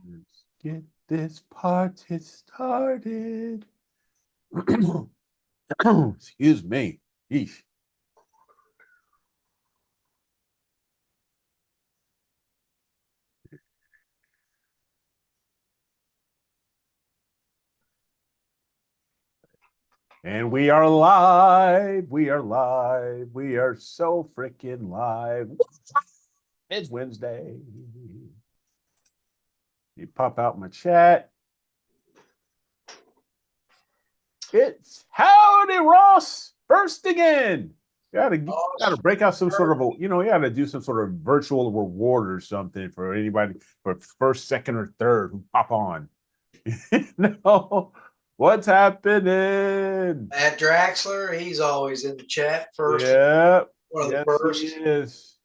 Let's get this party started. Excuse me. Eesh. And we are live. We are live. We are so freaking live. It's Wednesday. You pop out my chat. It's Howdy Ross first again. Gotta break out some sort of a, you gotta do some sort of virtual reward or something for anybody for first, second, or third who pop on. No, what's happening? Matt Draxler, he's always in the chat first. Yeah, One of yes, the first. he is.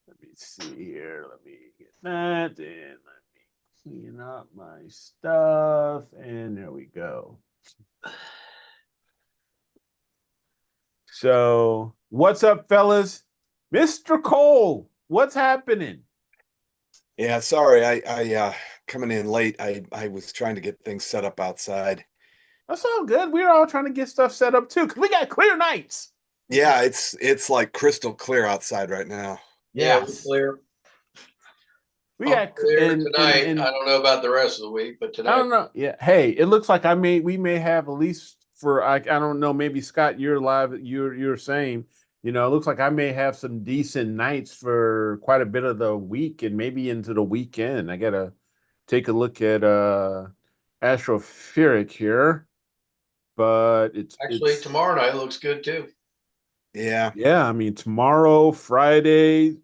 Let me see here. Let me get that in. Let me clean up my stuff, and there we go. So, what's up, fellas? Mr. Cole, what's happening? Yeah, sorry, I coming in late. I was trying to get things set up outside. That's all good. We're all trying to get stuff set up too, because we got clear nights. Yeah, it's like crystal clear outside right now. Yeah, we're clear. We got clear tonight. I don't know about the rest of the week, but tonight. I don't know. Yeah. Hey, it looks like we may have at least for I don't know, maybe Scott, you're live, you're saying, it looks like I may have some decent nights for quite a bit of the week and maybe into the weekend. I gotta take a look at Astropheric here. But it's tomorrow night looks good too. Yeah. Yeah, I mean tomorrow, Friday,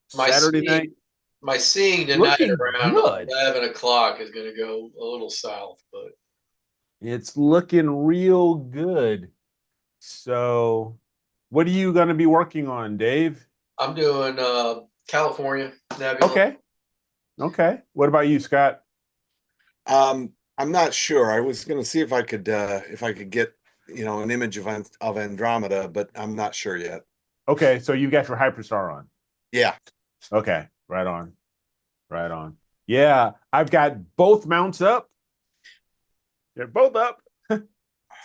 Saturday night. My seeing tonight around 11 o'clock is going to go a little south, but it's looking real good. So, what are you going to be working on, Dave? I'm doing California Nebula. Okay. What about you, Scott? I'm not sure. I was going to see if I could get an image of Andromeda, but I'm not sure yet. Okay, so you got your Hyperstar on. Yeah. Okay, right on. Yeah, I've got both mounts up. They're both up.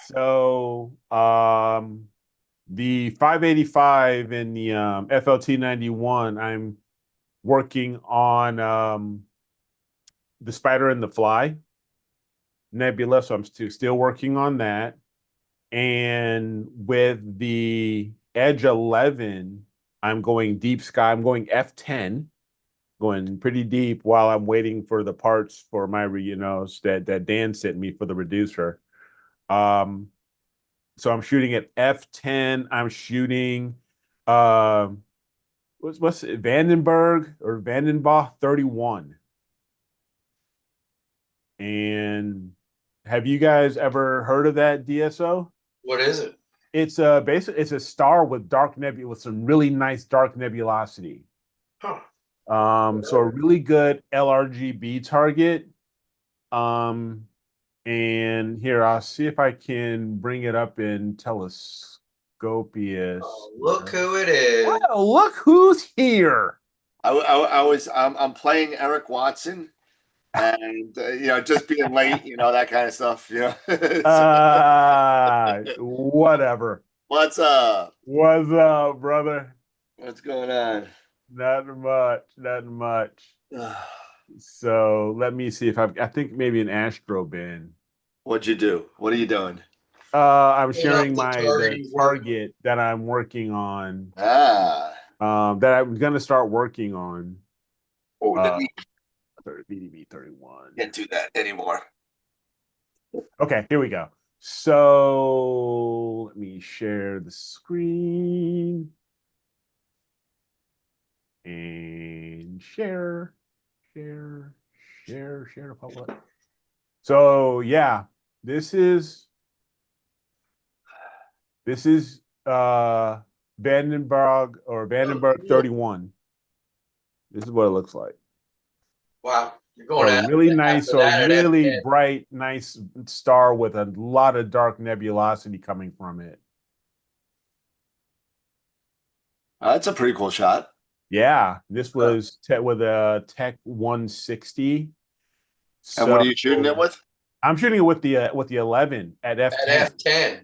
So, the 585 and the FLT 91, I'm working on the Spider and the Fly Nebula, so I'm still working on that. And with the Edge 11, I'm going deep sky. I'm going F10, going pretty deep while I'm waiting for the parts for my, that Dan sent me for the reducer. So I'm shooting at F10. I'm shooting, what's it, Vandenberg or Vandenbach 31. And have you guys ever heard of that DSO? What is it? It's basically it's a star with dark nebula with some really nice dark nebulosity. Huh. So a really good LRGB target. And here I'll see if I can bring it up in Telescopius. Oh, look who it is! Wow, look who's here! I'm playing Eric Watson. And just being late, that kind of stuff. Whatever. What's up? What's up, brother? What's going on? Nothing much. So let me see if I think maybe an Astro bin. What'd you do? What are you doing? I'm sharing the target that I'm working on. That I'm gonna start working on. BDB 31. Can't do that anymore. Okay, here we go. So let me share the screen and share to public. So yeah, this is Vandenberg or Vandenberg 31. This is what it looks like. Wow, you're going a really nice or really bright, nice star with a lot of dark nebulosity coming from it. That's a pretty cool shot. Yeah, this was with a Tech 160. And what So are you shooting it with? I'm shooting it with the 11 at At f10. F10.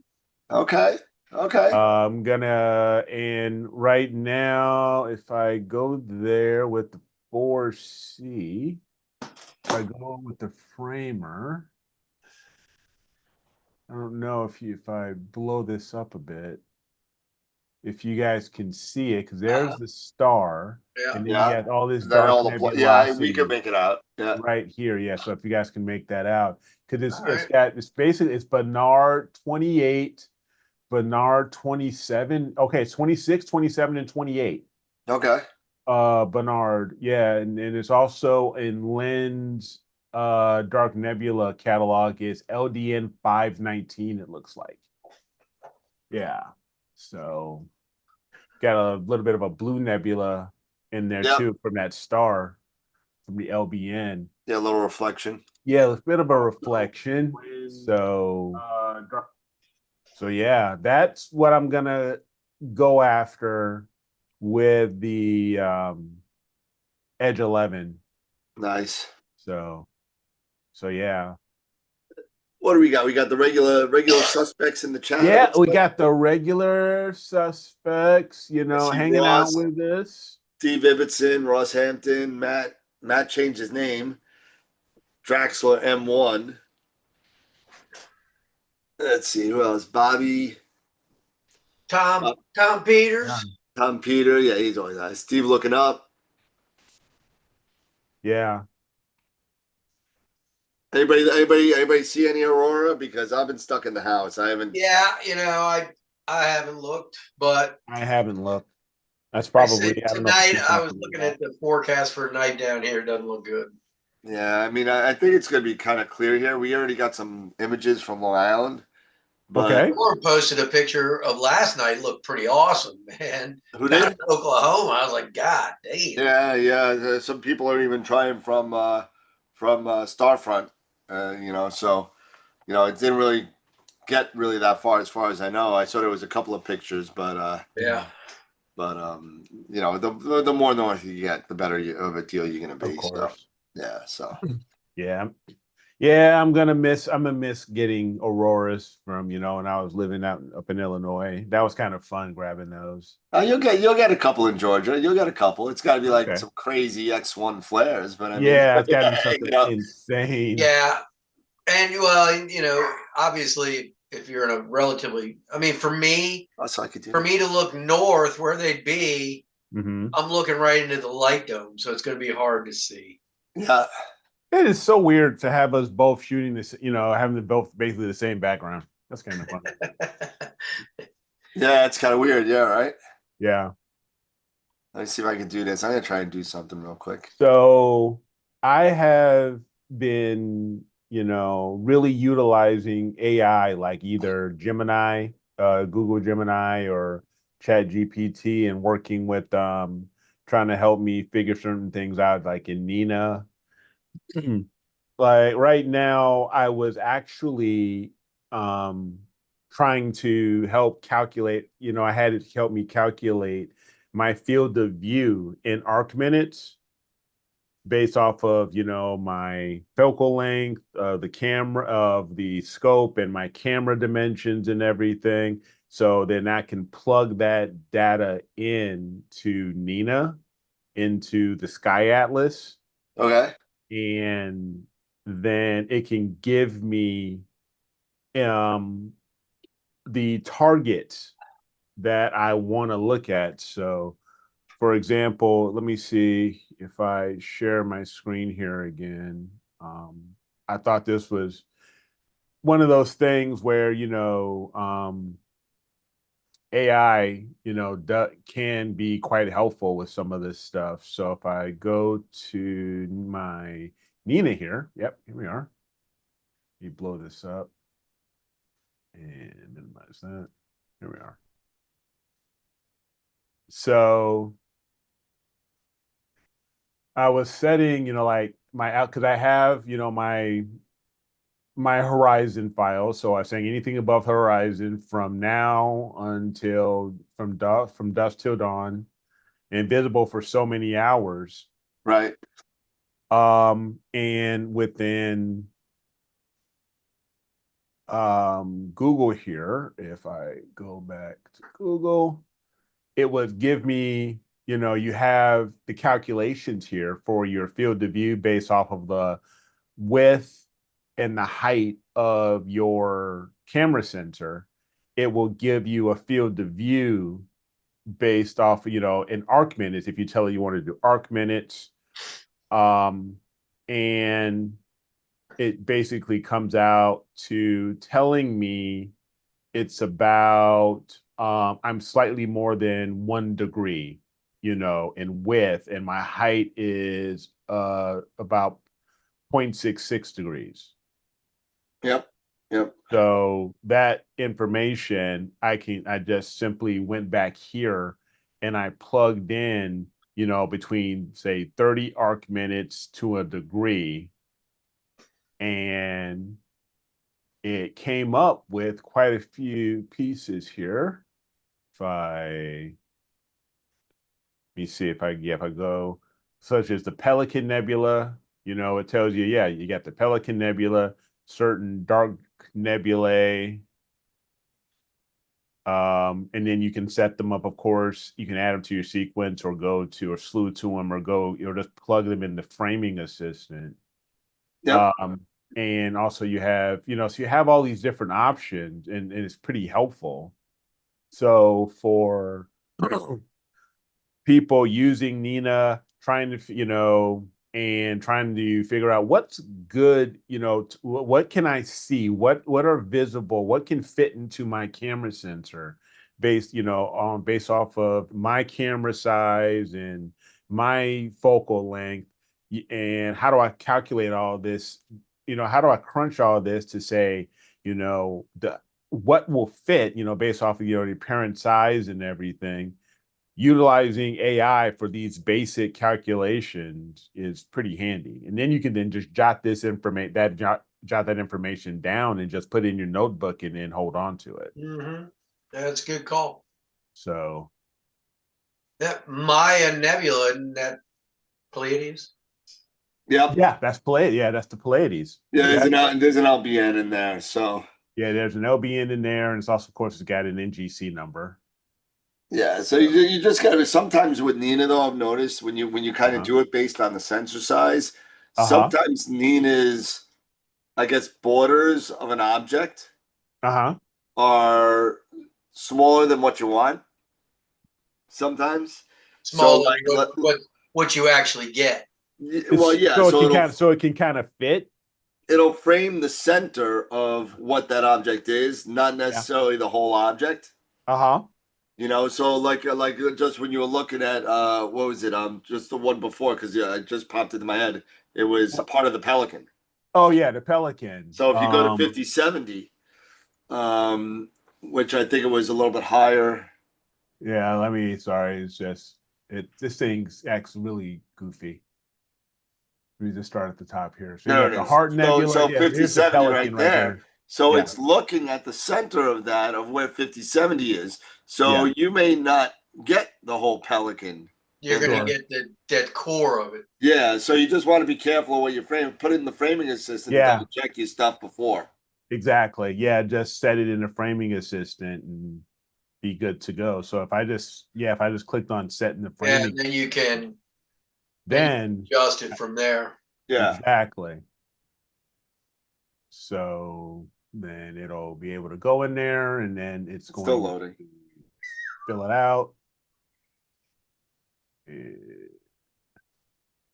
Okay. Okay. I'm gonna, and right now, if I go there with the 4C, if I go with the framer, I don't know if I blow this up a bit, if you guys can see it, because there's the star, Yeah. and then you Yeah. got all this Then dark all the yeah, we could nebulosity make it out. Yeah. right here. Yeah, so if you guys can make that out, because All it's right. got, it's basically, it's Bernard 28, Bernard 27. Okay, it's 26, 27, and 28. Okay. Bernard, yeah, and it's also in Lynn's Dark Nebula catalog is LDN 519, it looks like. Yeah. So got a little bit of a blue nebula in there Yep. too from that star from the LBN. Yeah, a little reflection. Yeah, a bit of a reflection. So yeah, that's what I'm gonna go after with the Edge 11. Nice. So yeah. What do we got? We got the regular suspects in the chat. Yeah, we got the regular suspects, I see hanging Ross, out with us. Steve Ibbotson, Ross Hampton, Matt changed his name. Draxler M1. Let's see who else. Bobby, Tom Peters. Tom Peter. Yeah, he's always nice. Steve looking up. Yeah. Anybody see any Aurora? Because I've been stuck in the house. I haven't. Yeah, I haven't looked, but I haven't looked. That's I probably, said I don't know if tonight it's I was looking at the forecast for night down here. It doesn't look good. Yeah, I mean, I think it's going to be kind of clear here. We already got some images from Long Island. But Okay. Lauren posted a picture of last night. It looked pretty awesome, man. Who Down did? in Oklahoma. I was like, God damn. Yeah. Some people are even trying from Starfront. So it didn't really get really that far as I know. I saw there was a couple of pictures, but Yeah. the more north you get, the better of a deal you're gonna be. Of course. So Yeah. Yeah, I'm gonna miss getting auroras from, when I was living up in Illinois. That was kind of fun grabbing those. you'll get a couple in Georgia. You'll get a couple. It's got to be like Okay. some crazy X1 flares, but I mean, Yeah, it's gotta be something insane. Yeah. And obviously if you're in a relatively, for me to look north where they'd be, I'm looking right into the light dome, so it's going to be hard to see. Yeah. It is so weird to have us both shooting this, having the both basically the same background. That's kind of fun. Yeah, it's kind of weird. Yeah, right? Yeah. Let me see if I can do this. I'm going to try and do something real quick. So I have been, really utilizing AI like either Gemini, Google Gemini or Chat GPT, and working with trying to help me figure certain things out, like in Nina. Like right now, I was actually trying to help calculate, I had it help me calculate my field of view in arc minutes based off of, my focal length, the camera of the scope and my camera dimensions and everything. So then I can plug that data into Nina, into the Sky Atlas. Okay. And then it can give me the targets that I want to look at. So for example, let me see if I share my screen here again. I thought this was one of those things where, AI, can be quite helpful with some of this stuff. So if I go to my Nina here, yep, here we are. Let me blow this up and minimize that. Here we are. So I was setting, like my out, because I have, my horizon file. So I was saying anything above horizon from now until from dusk till dawn, invisible for so many hours. Right. And within Google here, if I go back to Google, it would give me, you know, you have the calculations here for your field of view based off of the width and the height of your camera sensor. It will give you a field of view based off, you know, in arc minutes, if you tell it you want to do arc minutes. And it basically comes out to telling me it's about I'm slightly more than 1 degree, you know, in width, and my height is about 0.66 degrees. Yep. Yep. So that information, I just simply went back here and I plugged in, you know, between say 30 arc minutes to a degree, and it came up with quite a few pieces here. Let me see if I go, such as the Pelican Nebula, you know, it tells you, yeah, you got the Pelican Nebula, certain dark nebulae. And then you can set them up, of course. You can add them to your sequence or go to or slew to them or just plug them in the framing assistant. Yep. And also you have, you know, so you have all these different options, and it's pretty helpful. So for people using Nina, trying to, you know, and trying to figure out what's good, you know, what can I see, what are visible, what can fit into my camera sensor based, you know, on based off of my camera size and my focal length, and how do I calculate all this, you know, how do I crunch all this to say, you know, what will fit, you know, based off of, you know, the parent size and everything. Utilizing AI for these basic calculations is pretty handy. And then you can then just jot this information, jot that information down and just put it in your notebook and then hold on to it. Mm-hmm. That's a good call. So that Maya Nebula, and that Pleiades. Yep. Yeah, that's Pleiades. Yeah, that's the Pleiades. Yeah, there's an LBN in there. So yeah, there's an LBN in there, and it's also, of course, it's got an NGC number. yeah, so you just gotta, sometimes with Nina though, I've noticed when you kind of do it based on the sensor size, sometimes Nina's, I guess, borders of an object are smaller than what you want. Sometimes. Smaller than what you actually get. Well, yeah. So it can kind of fit. It'll frame the center of what that object is, not necessarily the whole object. You know, so like just when you were looking at what was it? Just the one before, because it just popped into my head. It was part of the Pelican. Oh yeah, the Pelican. So if you go to 5070, which I think it was a little bit higher. Yeah, sorry, it's just this thing acts really goofy. Let me just start at the top here. So you got the Heart Nebula. So 5070 right there. So yeah. It's looking at the center of that, of where 5070 is. So you may not get the whole Pelican. You're going to get that core of it. Yeah, so you just want to be careful of what you frame. Put it in the framing assistant and double check your stuff before. Exactly. Yeah, just set it in the framing assistant and be good to go. So if I just clicked on setting the framing, then you can adjust it from there. Yeah, exactly. So then it'll be able to go in there, and then it's going still loading. To fill it out.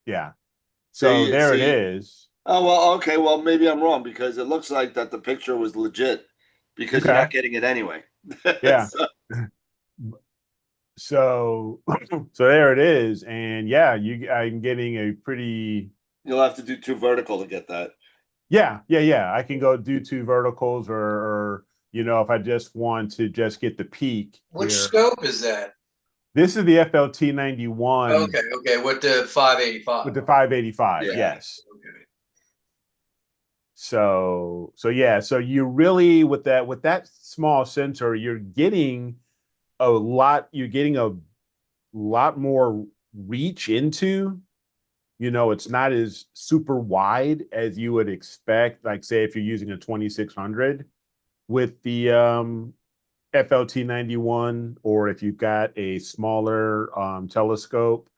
Yeah. So there it is. Oh, well, okay. Well, maybe I'm wrong, because it looks like that the picture was legit, because you're not getting it anyway. Yeah. So there it is. And yeah, I'm getting a pretty. You'll have to do 2 vertical to get that. Yeah. I can go do 2 verticals, or you know, if I just want to just get the peak. Which scope is that? This is the FLT 91. Okay, with the 585. With the 585, yes. Okay. So yeah, so you really with that small sensor, you're getting a lot more reach into. You know, it's not as super wide as you would expect. Like, say, if you're using a 2600 with the FLT 91, or if you've got a smaller telescope,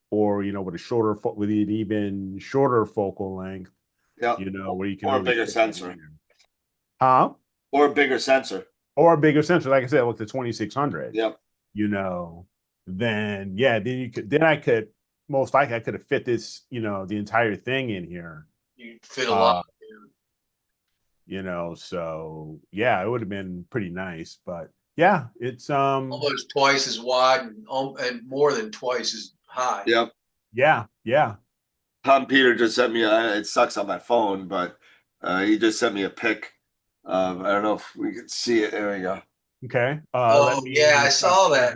or with a with an even shorter focal length. Yeah. Where you can or a really bigger sensor. Huh? Or a bigger sensor. Or a bigger sensor, like I said, with the 2600. Yep. Then I could most likely I could have fit this, the entire thing in here. You fit a lot. So yeah, it would have been pretty nice, but yeah, it's almost twice as wide and more than twice as high. Yep. Yeah. Tom Peter just sent me it sucks on my phone, but he just sent me a pic of, I don't know if we can see it. There we go. Okay. Yeah, I saw that.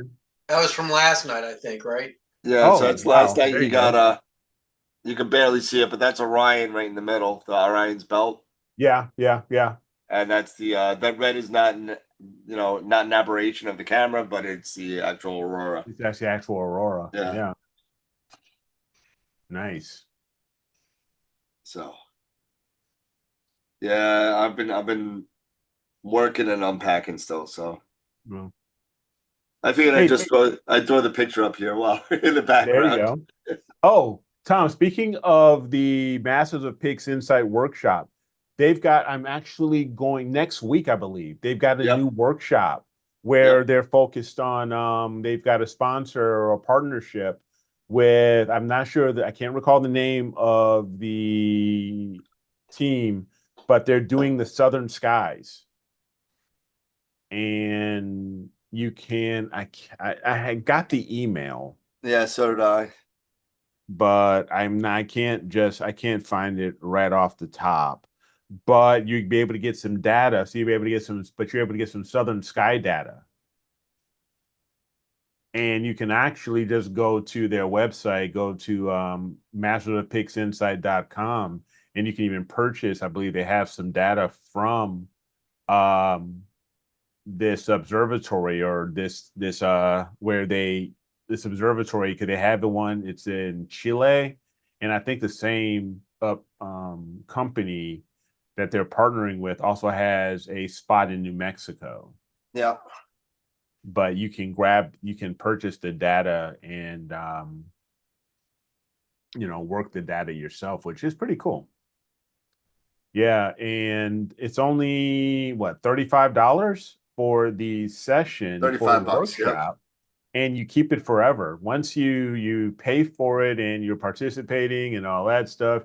That was from last night, I think, right? Yeah, so that's last night. There You got you can barely see it, but that's Orion right in the middle, the Orion's belt. Yeah. And that's the that red is not not an aberration of the camera, but it's the actual aurora. It's actually actual aurora. Yeah. Nice. So yeah, I've been working and unpacking still, so Well, I figured I'd throw the picture up here while in the background. there you go. Oh, Tom, speaking of the Masters of Pics Insight workshop, I'm actually going next week, I believe. They've got a new workshop where they're focused on, they've got a sponsor or a partnership with, I'm not sure I can't recall the name of the team, but they're doing the Southern Skies. And I got the email. Yeah, so did I. But I can't find it right off the top. But you'd be able to get some data. So you're able to get some Southern Sky data. And you can actually just go to their website, go to mastersofpicsinsight.com, and you can even purchase, I believe they have some data from this observatory, or this observatory, because they have the one, it's in Chile, and I think the same company that they're partnering with also has a spot in New Mexico. Yeah. But you can purchase the data and work the data yourself, which is pretty cool. Yeah, and it's only what, $35 for the session, $35, workshop, and you keep it forever. Once you pay for it and you're participating and all that stuff.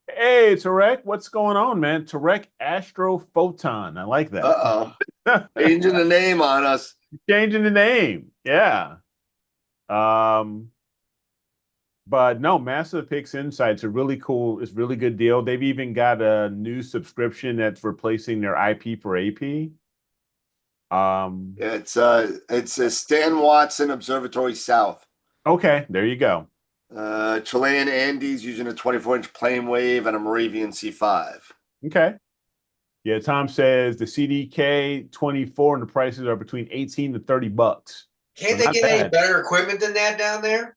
Hey, Tarek, what's going on, man? Tarek Astrophoton. I like that. Uh-oh. Changing the name on us. Changing the name. Yeah. But no, Massive Pics Insights are really cool. It's a really good deal. They've even got a new subscription that's replacing their IP for AP. It's a Stan Watson Observatory South. Okay, there you go. Chilean Andes using a 24-inch plane wave and a Moravian C5. Okay. Yeah, Tom says the CDK 24 and the prices are between $18 to $30. Can't they get any better equipment than that down there?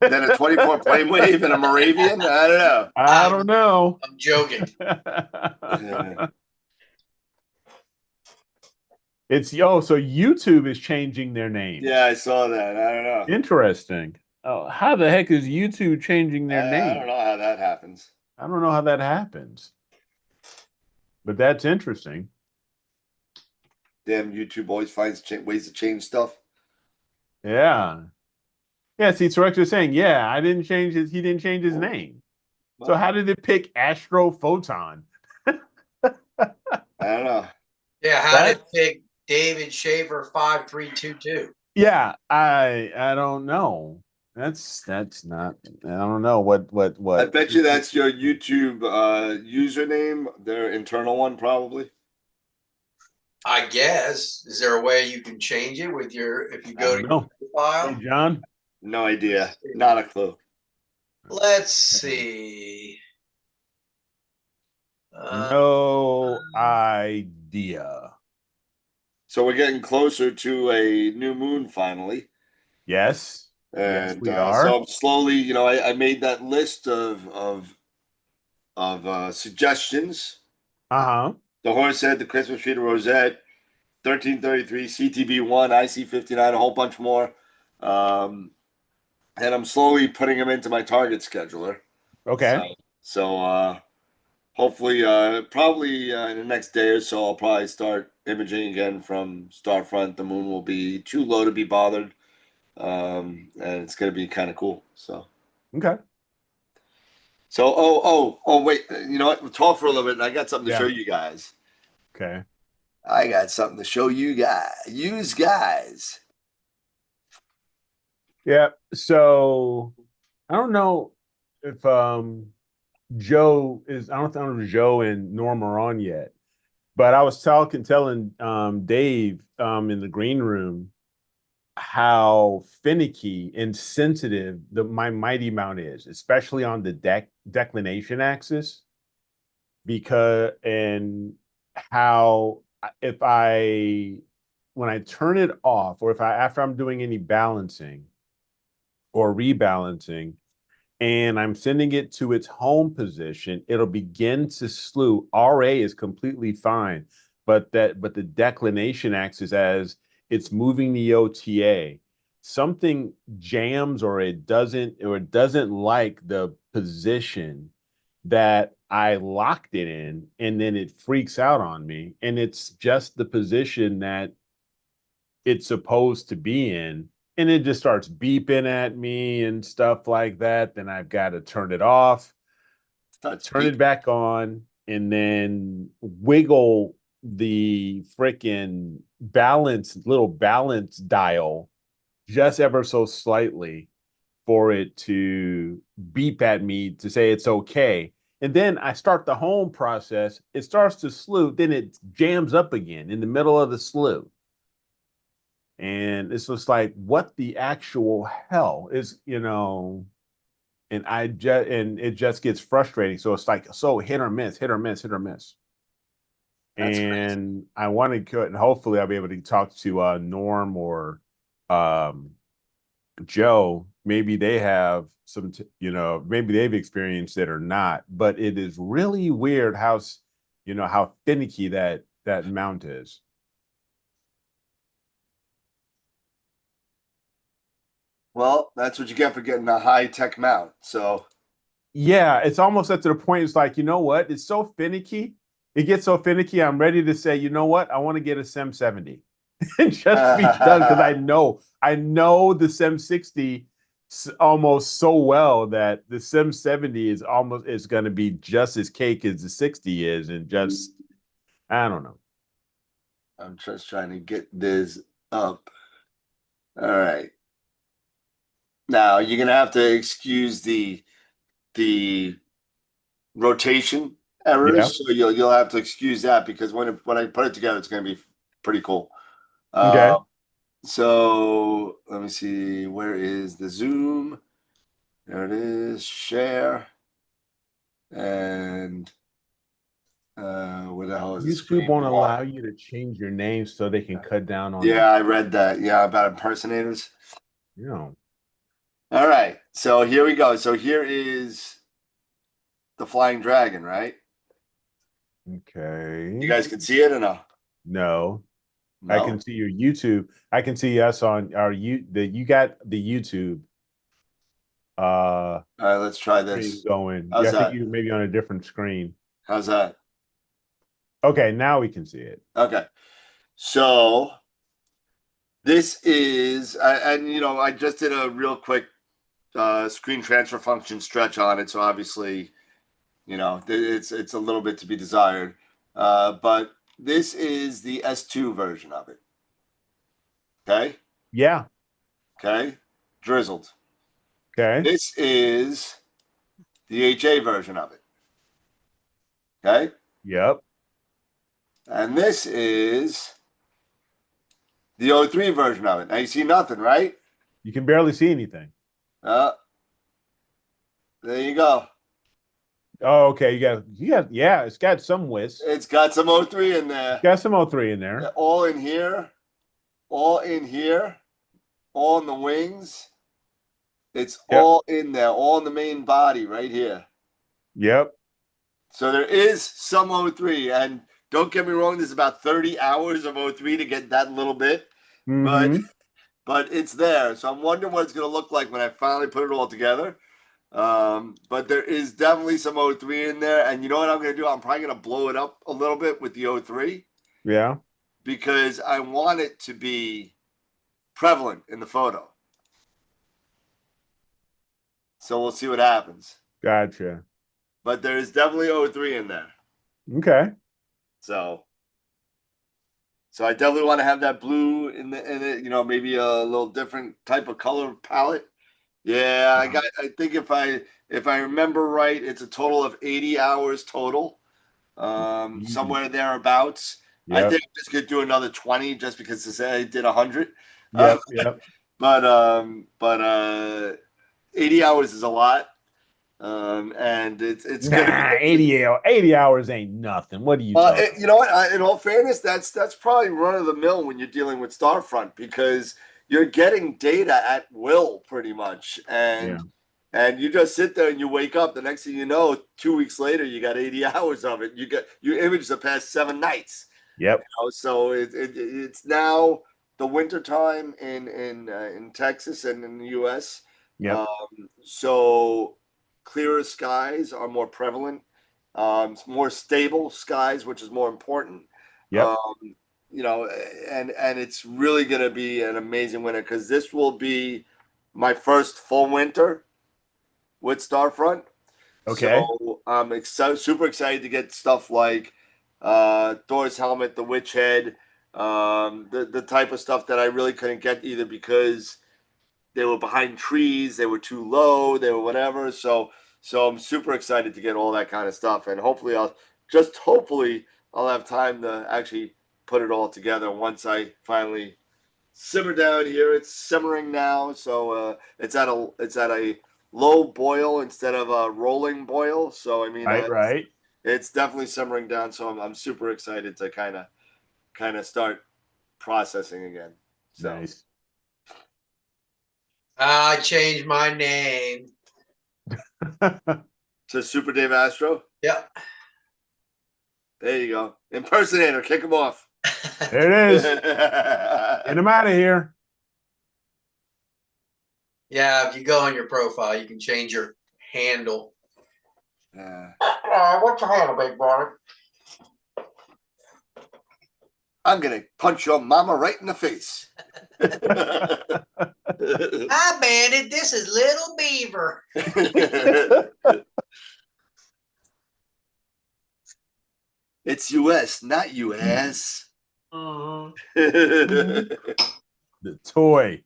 Than a 24 plane wave and a Moravian? I don't know. I don't know. I'm joking. So YouTube is changing their name. Yeah, I saw that. I don't know. Interesting. Oh, how the heck is YouTube changing their name? I don't know how that happens. I don't know how that happens. But that's interesting. Damn, YouTube always finds ways to change stuff. Yeah. Yeah, see, Tarek is saying, yeah, he didn't change his name. So how did it pick Astrophoton? I don't know. Yeah, how did it pick David Schaefer 5322? Yeah, I don't know. That's not, I don't know what. I bet you that's your YouTube username, their internal one, probably. I guess. Is there a way you can change it with if you go to your file? Hey, John? No idea. Not a clue. Let's see. No idea. So we're getting closer to a new moon finally. Yes. Yes, And we are. so I'm slowly, you know, I made that list of suggestions. Uh-huh. The horse head, the Christmas tree, the rosette, 1333, CTB1, IC59, a whole bunch more. And I'm slowly putting them into my target scheduler. Okay. So hopefully, probably in the next day or so, I'll probably start imaging again from Starfront. The moon will be too low to be bothered. And it's going to be kind of cool. So, Okay. wait, you know what? We'll talk for a little bit. And I got something to Yeah. show you guys. Okay. I got something to show you guys. Yeah. So I don't know if Joe is, I don't know if Joe and Norm are on yet, but I was telling Dave in the green room how finicky and sensitive my mighty mount is, especially on the declination axis, because and how if I when I turn it off, or if I after I'm doing any balancing or rebalancing and I'm sending it to its home position, it'll begin to slew. RA is completely fine, but the declination axis, as it's moving the OTA, something jams, or it doesn't like the position that I locked it in, and then it freaks out on me. And it's just the position that it's supposed to be in, and it just starts beeping at me and stuff like that. Then I've got to turn it off, turn it back on, and then wiggle the freaking little balance dial just ever so slightly for it to beep at me to say it's okay. And then I start the home process, it starts to slew, then it jams up again in the middle of the slew. And it's just like, what the actual hell is, and it just gets frustrating. So it's like, so hit or miss, hit or miss, hit or miss. That's and crazy. I want to, and hopefully I'll be able to talk to Norm or Joe. Maybe they have some, maybe they've experienced it or not, but it is really weird how finicky that mount is. Well, that's what you get for getting a high-tech mount. So, yeah, it's almost up to the point. It's like, you know what? It's so finicky. It gets so finicky. I'm ready to say, you know what? I want to get a SEM 70 and just be done, because I know the SEM 60 almost so well that the SEM 70 is going to be just as cake as the 60 is, and just I don't know. I'm just trying to get this up. All right. Now you're gonna have to excuse the rotation errors. Yeah. So you'll have to excuse that, because when I put it together, it's gonna be pretty cool. Okay. So let me see. Where is the zoom? There it is. Share. And where the hell is the YouTube screen won't bar? allow you to change your name so they can cut down on. Yeah, I read that. Yeah, about impersonators. Yeah. All right. So here we go. So here is the flying dragon, right? Okay. You guys can see it or no? No. No. I can see your YouTube. I can see us on our you got the YouTube. All right, let's try this. Going. How's I think that? you maybe on a different screen. How's that? Okay, now we can see it. Okay. So this is, and I just did a real quick screen transfer function stretch on it. So obviously, it's a little bit to be desired. But this is the S2 version of it. Okay. Yeah. Okay. Drizzled. Okay. This is the HA version of it. Okay. Yep. And this is the 03 version of it. Now you see nothing, right? You can barely see anything. There you go. Oh, okay. Yeah, it's got some whisk. It's got some 03 in there. Got some 03 in there. All in here. All in here. all in the wings. It's Yep. all in there, all in the main body right here. Yep. So there is some O3, and don't get me wrong, there's about 30 hours of O3 to get that little bit, but it's there. So I'm wondering what it's going to look like when I finally put it all together. But there is definitely some O3 in there, and you know what I'm going to do? I'm probably going to blow it up a little bit with the O3. Yeah. Because I want it to be prevalent in the photo. So we'll see what happens. Gotcha. But there is definitely O3 in there. Okay. So I definitely want to have that blue in it, you know, maybe a little different type of color palette. Yeah, I think if I remember right, it's a total of 80 hours total. Somewhere thereabouts. Yep. I think I'm just gonna do another 20 just because to say I did 100. Yep. 80 hours is a lot. And it's gonna be 80 hours ain't nothing. What are you talking you know what? In all fairness, that's probably run of the mill when you're dealing with Starfront because you're getting data at will pretty much. And you just sit there and you wake up. The next thing you know, 2 weeks later, you got 80 hours of it. You image the past 7 nights. Yep. You know, so it's now the winter time in Texas and in the U.S. Yep. So clearer skies are more prevalent. More stable skies, which is more important. Yep. You know, and it's really going to be an amazing winter because this will be my first full winter with Starfront. Okay. So I'm super excited to get stuff like Thor's helmet, the witch head, the type of stuff that I really couldn't get either because they were behind trees, they were too low, they were whatever. So I'm super excited to get all that kind of stuff, and hopefully I'll have time to actually put it all together once I finally simmer down here. It's simmering now, so it's at a low boil instead of a rolling boil. So I mean, Right. it's definitely simmering down. So I'm super excited to kind of start processing again. So. Nice. I changed my name to Super Dave Astro. Yep. There you go. Impersonator, kick him off. There it is. Get him out of here. Yeah, if you go on your profile, you can change your handle. What's your handle, big boy? I'm gonna punch your mama right in the face. Hi, Bandit. This is Little Beaver. It's US, not US. The toy.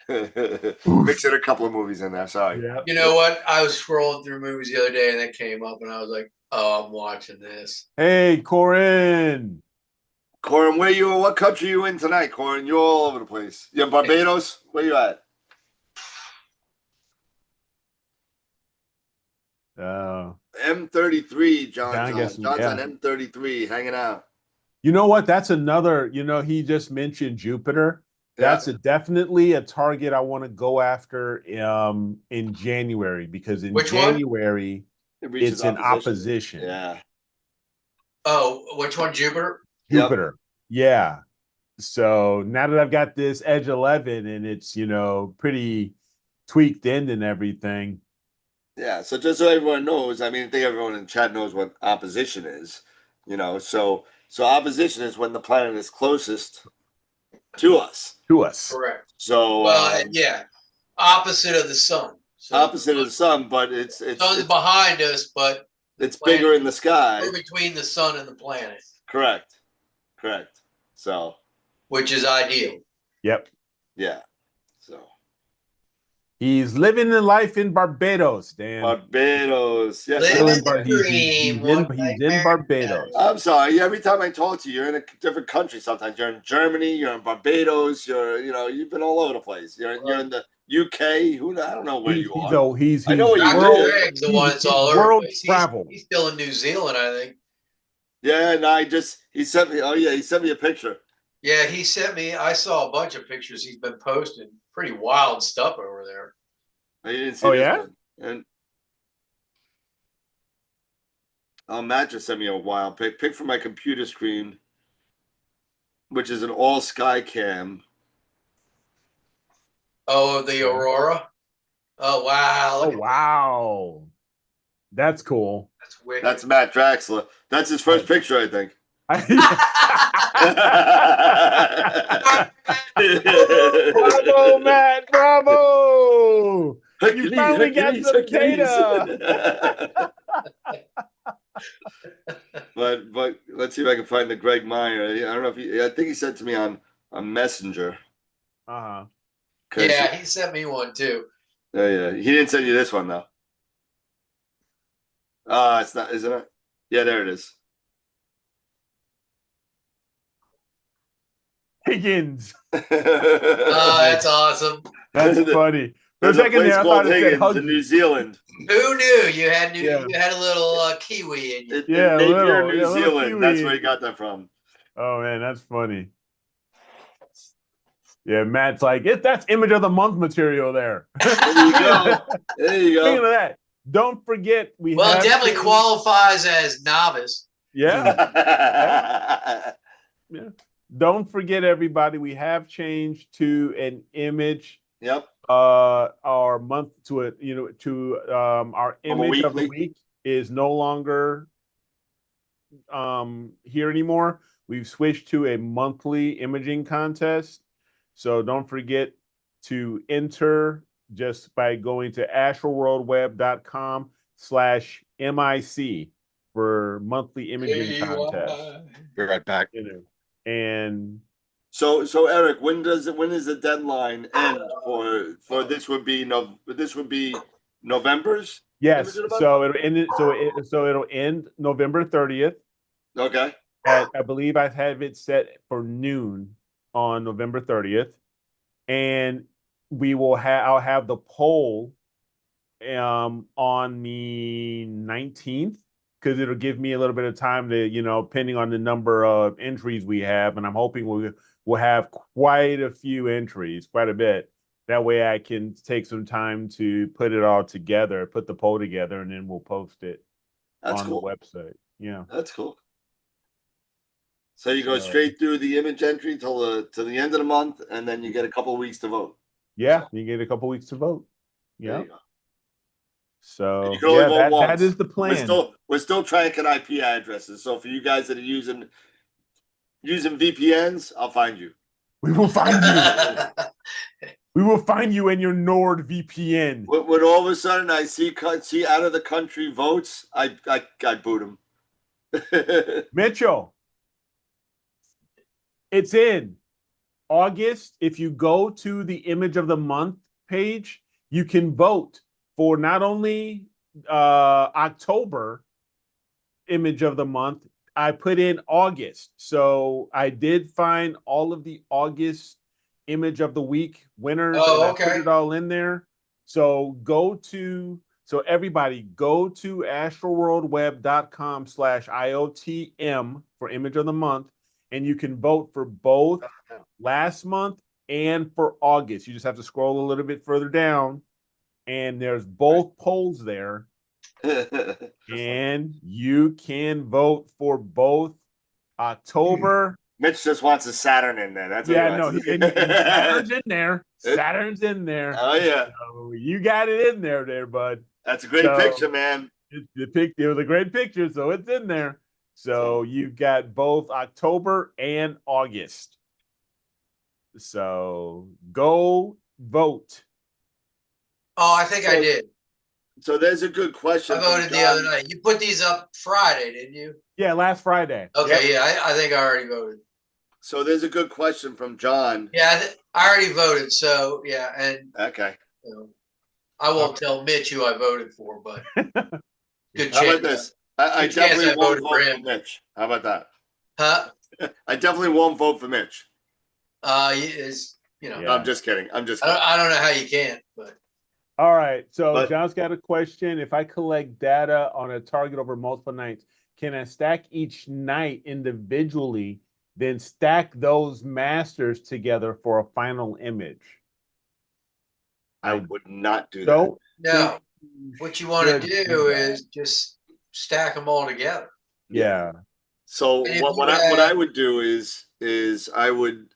Mixing a couple of movies in there. Sorry. Yep. You know what? I was scrolling through movies the other day and that came up and I was like, oh, I'm watching this. Hey, Corin. Corin, what country are you in tonight, Corin? You're all over the place. You're in Barbados? Where you at? M33, John's on M33, hanging out. You know what? That's another, he just mentioned Jupiter. That's definitely a target I want to go after in January because in January it's in opposition. Yeah. Oh, which one? Jupiter? Jupiter. Yep. Yeah. So now that I've got this Edge 11 and it's, pretty tweaked end and everything. Yeah. So just so everyone knows, I think everyone in the chat knows what opposition is, so opposition is when the planet is closest to us. Correct. So opposite of the sun. So opposite of the sun, but it's sun's behind us, but it's bigger in the sky. We're between the sun and the planet. Correct. So, which is ideal. Yep. Yeah. So he's living the life in Barbados, Dan. Barbados. Yes. He's in Barbados. I'm sorry. Every time I talk to you, you're in a different country. Sometimes you're in Germany, you're in Barbados, you've been all over the place. You're in the UK. I don't know where you are. I know where you are. The one that's all over. World travel. He's still in New Zealand, I think. Yeah, and he sent me a picture. Yeah, he sent me. I saw a bunch of pictures he's been posting. Pretty wild stuff over there. I didn't see Oh, this yeah? one. And Matt just sent me a wild pic from my computer screen, which is an all sky cam. Oh, the Aurora. Oh wow! Oh, wow. That's cool. That's wicked. That's Matt Draxler. That's his first picture, I think. Bravo, Matt! Bravo! You finally got Hercules, some data. But let's see if I can find the Greg Meyer. I don't know if I think he sent to me on Messenger. Uh-huh. Yeah, he sent me one too. Oh yeah, he didn't send you this one though. It's not, isn't it? Yeah, there it is. Higgins. Oh, that's awesome. That's funny. For a There's a second place there, I called thought it said Higgins in New Zealand. Who knew you had Yeah. you had a little kiwi in you? Yeah, in Napier, little- New yeah, little Zealand. Kiwi That's in where he you. got that from. Oh man, that's funny. Yeah, Matt's like, that's image of the month material there. There you go. There you Speaking of go. that, don't forget Well, it have definitely to- qualifies as novice. Yeah. Yeah. Don't forget, everybody, we have changed to an image. Yep. Our month to it, our image of the weekly. week is no longer here anymore. We've switched to a monthly imaging contest. So don't forget to enter just by going to astroworldweb.com/MIC for monthly imaging contest. Be right back. And So Eric, when is the deadline end for this would be November's? yes, Image of the month? so it'll end. So it'll end November 30th. Okay. I believe I have it set for noon on November 30th, and I'll have the poll on the 19th, because it'll give me a little bit of time to, depending on the number of entries we have, and I'm hoping we'll have quite a few entries, quite a bit. That way I can take some time to put it all together, put the poll together, and then we'll post it That's on cool. the website. Yeah. That's cool. So you go straight through the image entry till the end of the month, and then you get a couple of weeks to vote. Yeah, you get a couple weeks to vote. There Yeah. you go. So And you can only vote once. that is the plan. We're still tracking IP addresses. So for you guys that are using VPNs, I'll find you. We will find you. We will find you in your NordVPN. When all of a sudden I see out of the country votes, I boot them. Mitchell, it's in August. If you go to the image of the month page, you can vote for not only October image of the month. I put in August. So I did find all of the August image of the week winners. Oh, and okay. I put it all in there. So everybody go to astroworldweb.com/IOTM for image of the month, and you can vote for both last month and for August. You just have to scroll a little bit further down, and there's both polls there. And you can vote for both October. Mitch just wants a Saturn in there. That's Yeah, no, and Saturn's in there. Saturn's in there. Oh yeah, so you got it in there, bud. that's a great picture, man. It was a great picture, so it's in there. So you've got both October and August. So go vote. Oh, I think I did. So there's a good question. I voted the other night. You put these up Friday, didn't you? Yeah, last Friday. Okay, Yep. yeah, I think I already voted. So there's a good question from John. Yeah, I already voted. So yeah, and Okay. I won't tell Mitch who I voted for, but good How chance. about this? I Good chance definitely I won't voted for vote him. for Mitch. How about that? Huh? I definitely won't vote for Mitch. Is Yeah. No, I'm just kidding. I'm just I kidding. don't know how you can't, but All right. So But- John's got a question. If I collect data on a target over multiple nights, can I stack each night individually then stack those masters together for a final image. I would not do that. Don't No, think what you want to should do that. is just stack them all together. Yeah. So And if what you I had- would do is I would,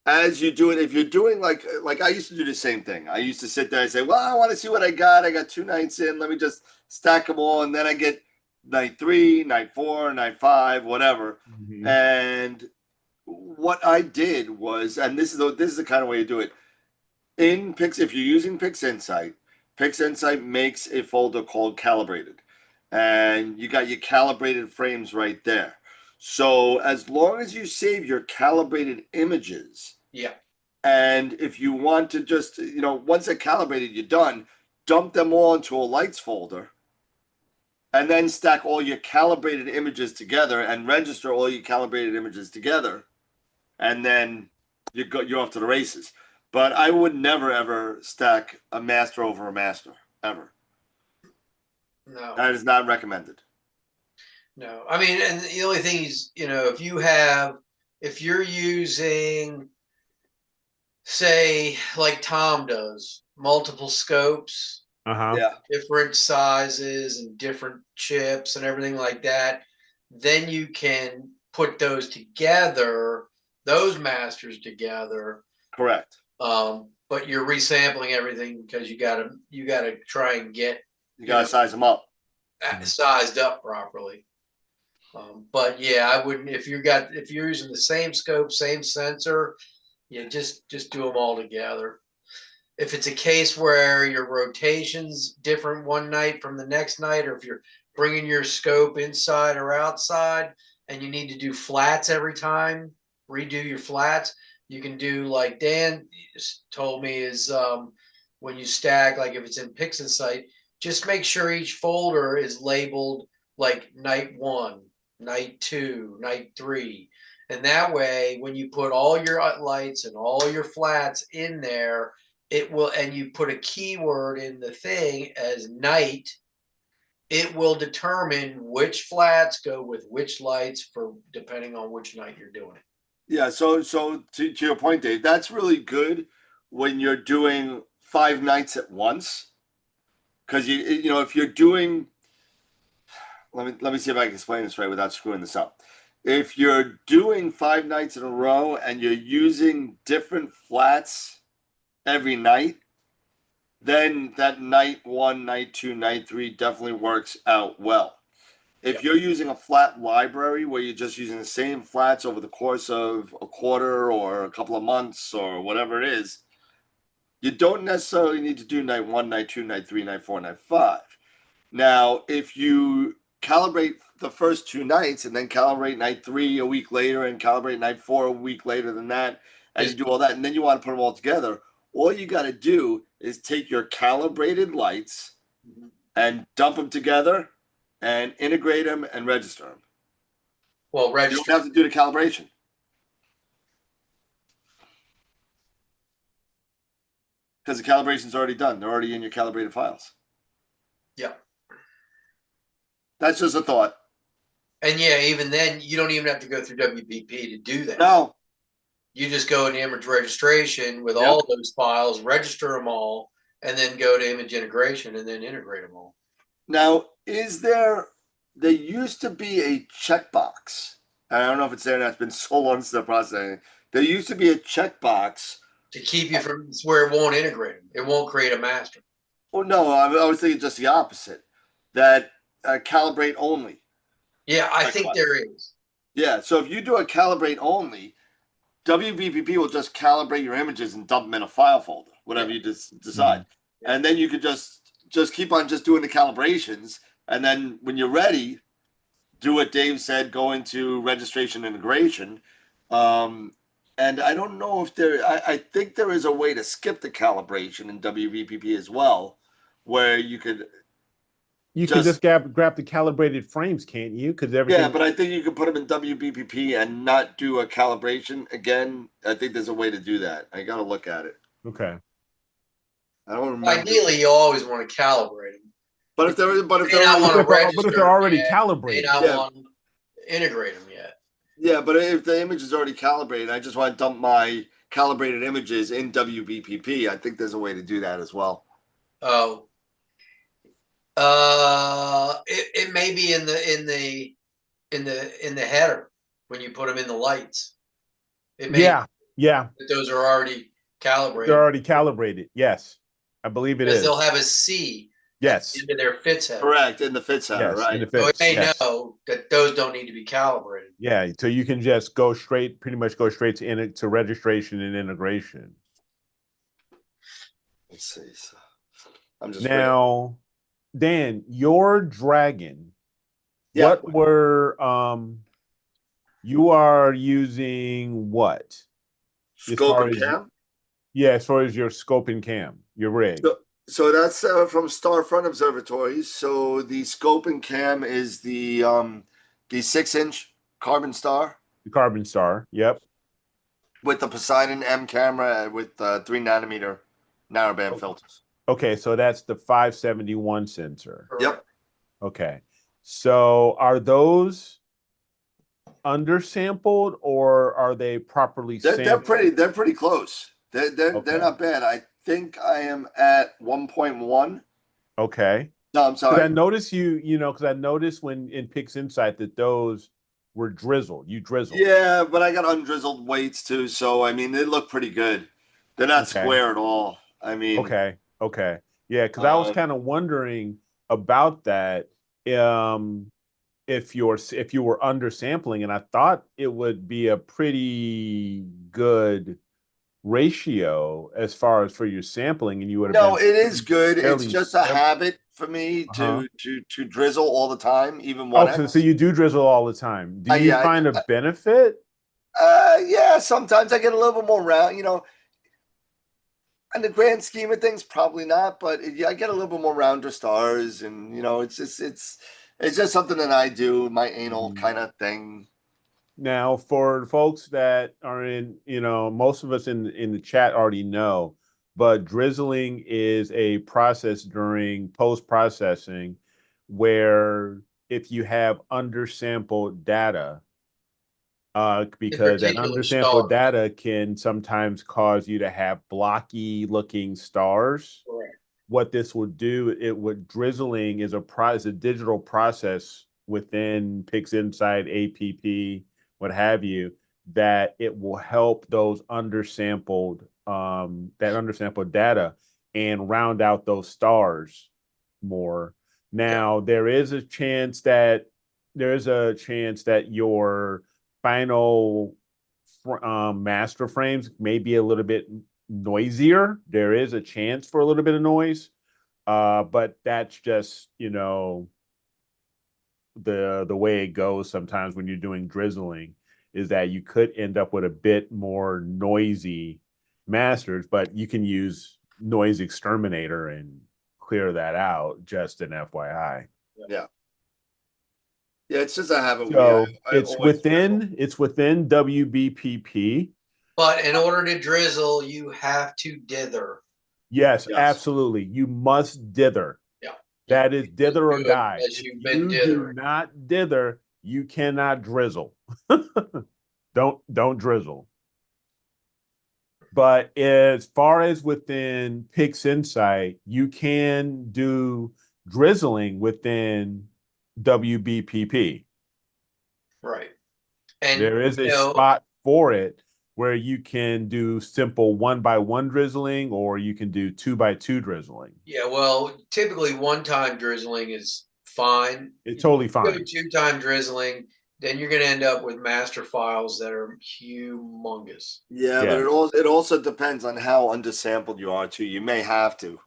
as you do it, if you're doing like I used to do the same thing. I used to sit there and say, well, I want to see what I got. I got 2 nights in. Let me just stack them all, and then I get night 3, night 4, night 5, whatever. Mhm. And what I did was, and this is the kind of way you do it. In Pix, if you're using PixInsight, PixInsight makes a folder called Calibrated, and you got your calibrated frames right there. So as long as you save your calibrated images, Yeah. and if you want to just, once they're calibrated, you're done, dump them all into a lights folder, and then stack all your calibrated images together and register all your calibrated images together, and then you're off to the races. But I would never ever stack a master over a master ever. No. That is not recommended. No, I mean, and the only thing is, if you're using, say, like Tom does, multiple scopes, Yeah, different sizes and different chips and everything like that, then you can put those together, those masters together. correct. But you're resampling everything because you gotta try and get You gotta size them up. sized up properly. But yeah, I wouldn't, if you're using the same scope, same sensor, yeah, just do them all together. If it's a case where your rotation's different one night from the next night, or if you're bringing your scope inside or outside and you need to do flats every time, redo your flats, you can do like Dan told me is when you stack, like if it's in PixInsight, just make sure each folder is labeled like night 1, night 2, night 3. And that way, when you put all your lights and all your flats in there, it will, and you put a keyword in the thing as night, it will determine which flats go with which lights for depending on which night you're doing it. Yeah, so to your point, Dave, that's really good when you're doing 5 nights at once. Because if you're doing, let me see if I can explain this right without screwing this up. If you're doing 5 nights in a row and you're using different flats every night, then that night 1, night 2, night 3 definitely works out well. If you're using a flat library where you're just using the same flats over the course of a quarter or a couple of months or whatever it is, you don't necessarily need to do night 1, night 2, night 3, night 4, night 5. Now, if you calibrate the first 2 nights and then calibrate night 3 a week later and calibrate night 4 a week later than that, and you do all that, and then you want to put them all together, all you got to do is take your calibrated lights and dump them together and integrate them and register them. Well, You register. don't have to do the calibration. Because the calibration's already done. They're already in your calibrated files. Yeah. That's just a thought. And yeah, even then, you don't even have to go through WBP to do that. No. You just go into image registration with all those files, register them all, and then go to image integration and then integrate them all. Now, there used to be a checkbox. I don't know if it's there now. It's been so long since the process. There used to be a checkbox to keep you from where it won't integrate them. It won't create a master. Oh, no. I was thinking just the opposite. That calibrate only. Yeah, I think there is. Yeah, so if you do a calibrate only, WBPP will just calibrate your images and dump them in a file folder, whatever you decide. And then you could just keep on just doing the calibrations. And then when you're ready, do what Dave said, go into registration integration. And I don't know if I think there is a way to skip the calibration in WBPP as well, where you could. You can just grab the calibrated frames, can't you? Because everything. Yeah, but I think you can put them in WBPP and not do a calibration again. I think there's a way to do that. I got to look at it. Okay. I don't remember. Ideally, you always want to calibrate them. But if they're already calibrated, they don't want to integrate them yet. Yeah, but if the image is already calibrated, I just want to dump my calibrated images in WBPP. I think there's a way to do that as well. Oh, it may be in the header when you put them in the lights. It may. Yeah. That those are already calibrated. They're already calibrated. Yes, I believe it is. Because they'll have a C. Yes. Into their fits header. Correct, in the fits header, Yes, right? in the fits, so it may yes. know that those don't need to be calibrated. Yeah, so you can just go straight, pretty much go straight to registration and integration. Let's see. So I'm just now, Dan, your Dragon. Yeah. What were you are using what? Scope and cam? Yeah, as far as your scope and cam, your rig. So that's from Starfront Observatories. So the scope and cam is the 6-inch Carbon Star. The Carbon Star, yep. With the Poseidon M camera with 3 nanometer narrowband filters. Okay, so that's the 571 sensor. Yep. Okay. So are those undersampled or are they properly sampled? They're pretty close. They're not bad. I think I am at 1.1. Okay. No, I'm sorry. I noticed because I noticed when in Pix Insight that those were drizzled. You drizzled. Yeah, but I got undrizzled weights too, so I mean they look pretty good. They're not square at all. I mean, okay. Yeah, because I was kind of wondering about that. If you were undersampling, and I thought it would be a pretty good ratio as far as for your sampling, and you would have. No, it is good. It's just a habit for me to drizzle all the time, even one. Oh, so you do drizzle all the time. Do you find a benefit? Yeah, sometimes I get a little bit more round. In the grand scheme of things, probably not, but I get a little bit more rounder stars, and it's just something that I do, my anal kind of thing. Now, for folks that are in, most of us in the chat already know, but drizzling is a process during post-processing where if you have undersampled data, because that undersampled data can sometimes cause you to have blocky looking stars. Correct. What this would do, drizzling is a digital process within PixInsight, APP, what have you, that it will help those undersampled data and round out those stars more. Now, there is a chance that your final master frames may be a little bit noisier. There is a chance for a little bit of noise, but that's just the way it goes sometimes when you're doing drizzling, is that you could end up with a bit more noisy masters, but you can use Noise Exterminator and clear that out. Just an FYI. Yeah, it's just a habit. So it's within WBPP. But in order to drizzle, you have to dither. Yes, absolutely. You must dither. Yeah. That is dither or die. If you do not dither, you cannot drizzle. Don't drizzle. But as far as within PixInsight, you can do drizzling within WBPP. Right. And there is a spot for it where you can do simple 1x1 drizzling, or you can do 2x2 drizzling. Yeah, well, typically one-time drizzling is fine. It's totally fine. Go 2-time drizzling, then you're going to end up with master files that are humongous. Yeah, but it also depends on how undersampled you are too. You may have to.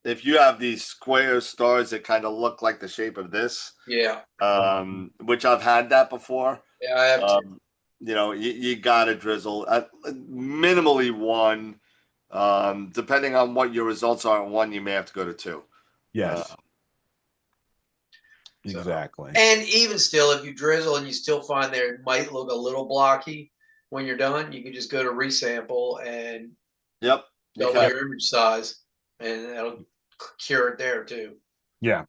If you have these square stars that kind of look like the shape of this, which I've had that before. Yeah, I have to. You gotta drizzle at minimally 1. Depending on what your results are at 1, you may have to go to 2. Yes. Exactly. And even still, if you drizzle and you still find there it might look a little blocky when you're done, you can just go to resample and double your image size, and that'll cure it there too. Yeah.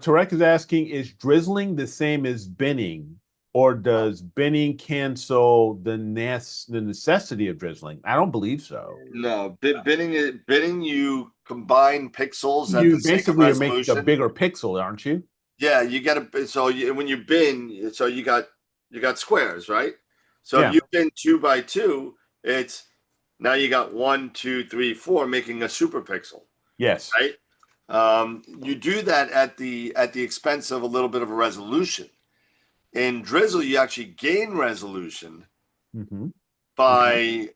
Tarek is asking, is drizzling the same as binning, or does binning cancel the necessity of drizzling? I don't believe so. No, binning you combine pixels at You the sake of basically are making a resolution. bigger pixel, aren't you? Yeah, you got to. So when you bin, so you got squares, right? So Yeah. if you bin 2 by 2, it's now you got 1, 2, 3, 4, making a super pixel, Yes. right? You do that at the expense of a little bit of a resolution. In Drizzle, you actually gain resolution by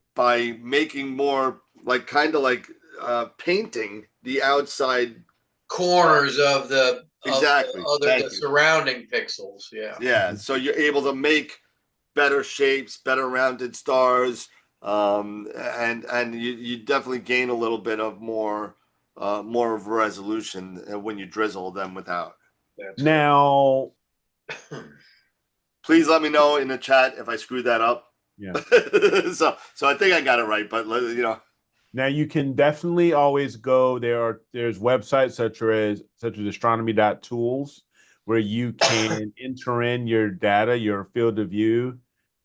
making more like kind of like painting the outside corners of the exactly the surrounding pixels. Yeah. So you're able to make better shapes, better rounded stars, and you definitely gain a little bit of more of resolution when you drizzle them without. Now, please let me know in the chat if I screwed that up. Yeah. so I think I got it right, but you know. Now you can definitely always go. There's websites such as astronomy.tools where you can enter in your data, your field of view,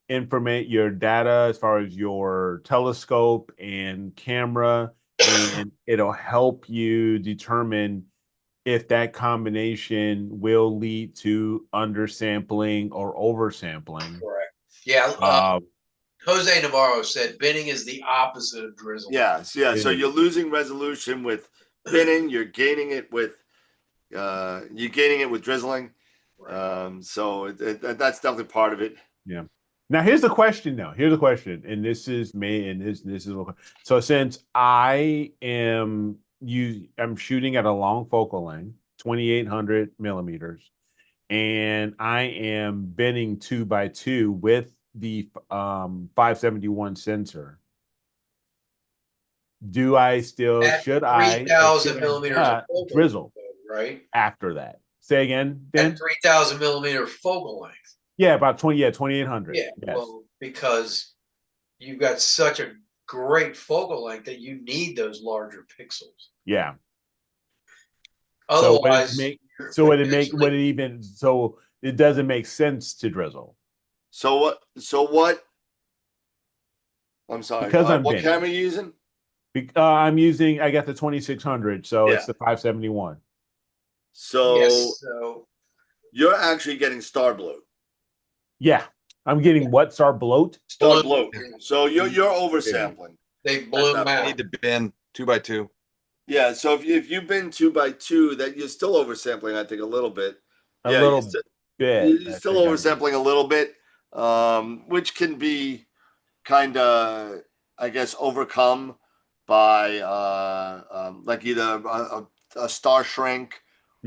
informate your data as far as your telescope and camera, and it'll help you determine if that combination will lead to undersampling or oversampling. Correct. Yeah. Jose Navarro said binning is the opposite of drizzle. Yes, yeah. So you're losing resolution with binning, you're gaining it with drizzling. Right. So that's definitely part of it. Yeah. Now here's the question. Here's the question, and this is me, and this is so since I'm shooting at a long focal length, 2,800 millimeters, and I am binning 2 by 2 with the 571 sensor. Do I still at should I 3,000 millimeters of drizzle right after that? Say again, Dan? At 3,000 millimeter focal length. Yeah, about 2,800. Yeah, yes. well, because you've got such a great focal length that you need those larger pixels. Yeah. Otherwise, it doesn't make sense to drizzle. So what? I'm sorry. Because what camera are you using? I got the 2600, so it's the 571. So you're actually getting star bloat. Yeah, I'm getting what? Star bloat? Star bloat. So you're oversampling. They blew them out. Need to bin 2 by 2. Yeah, so if you've been 2 by 2, that you're still oversampling, I think, a little bit. You're still oversampling a little bit, which can be kind of, I guess, overcome by like either a star shrink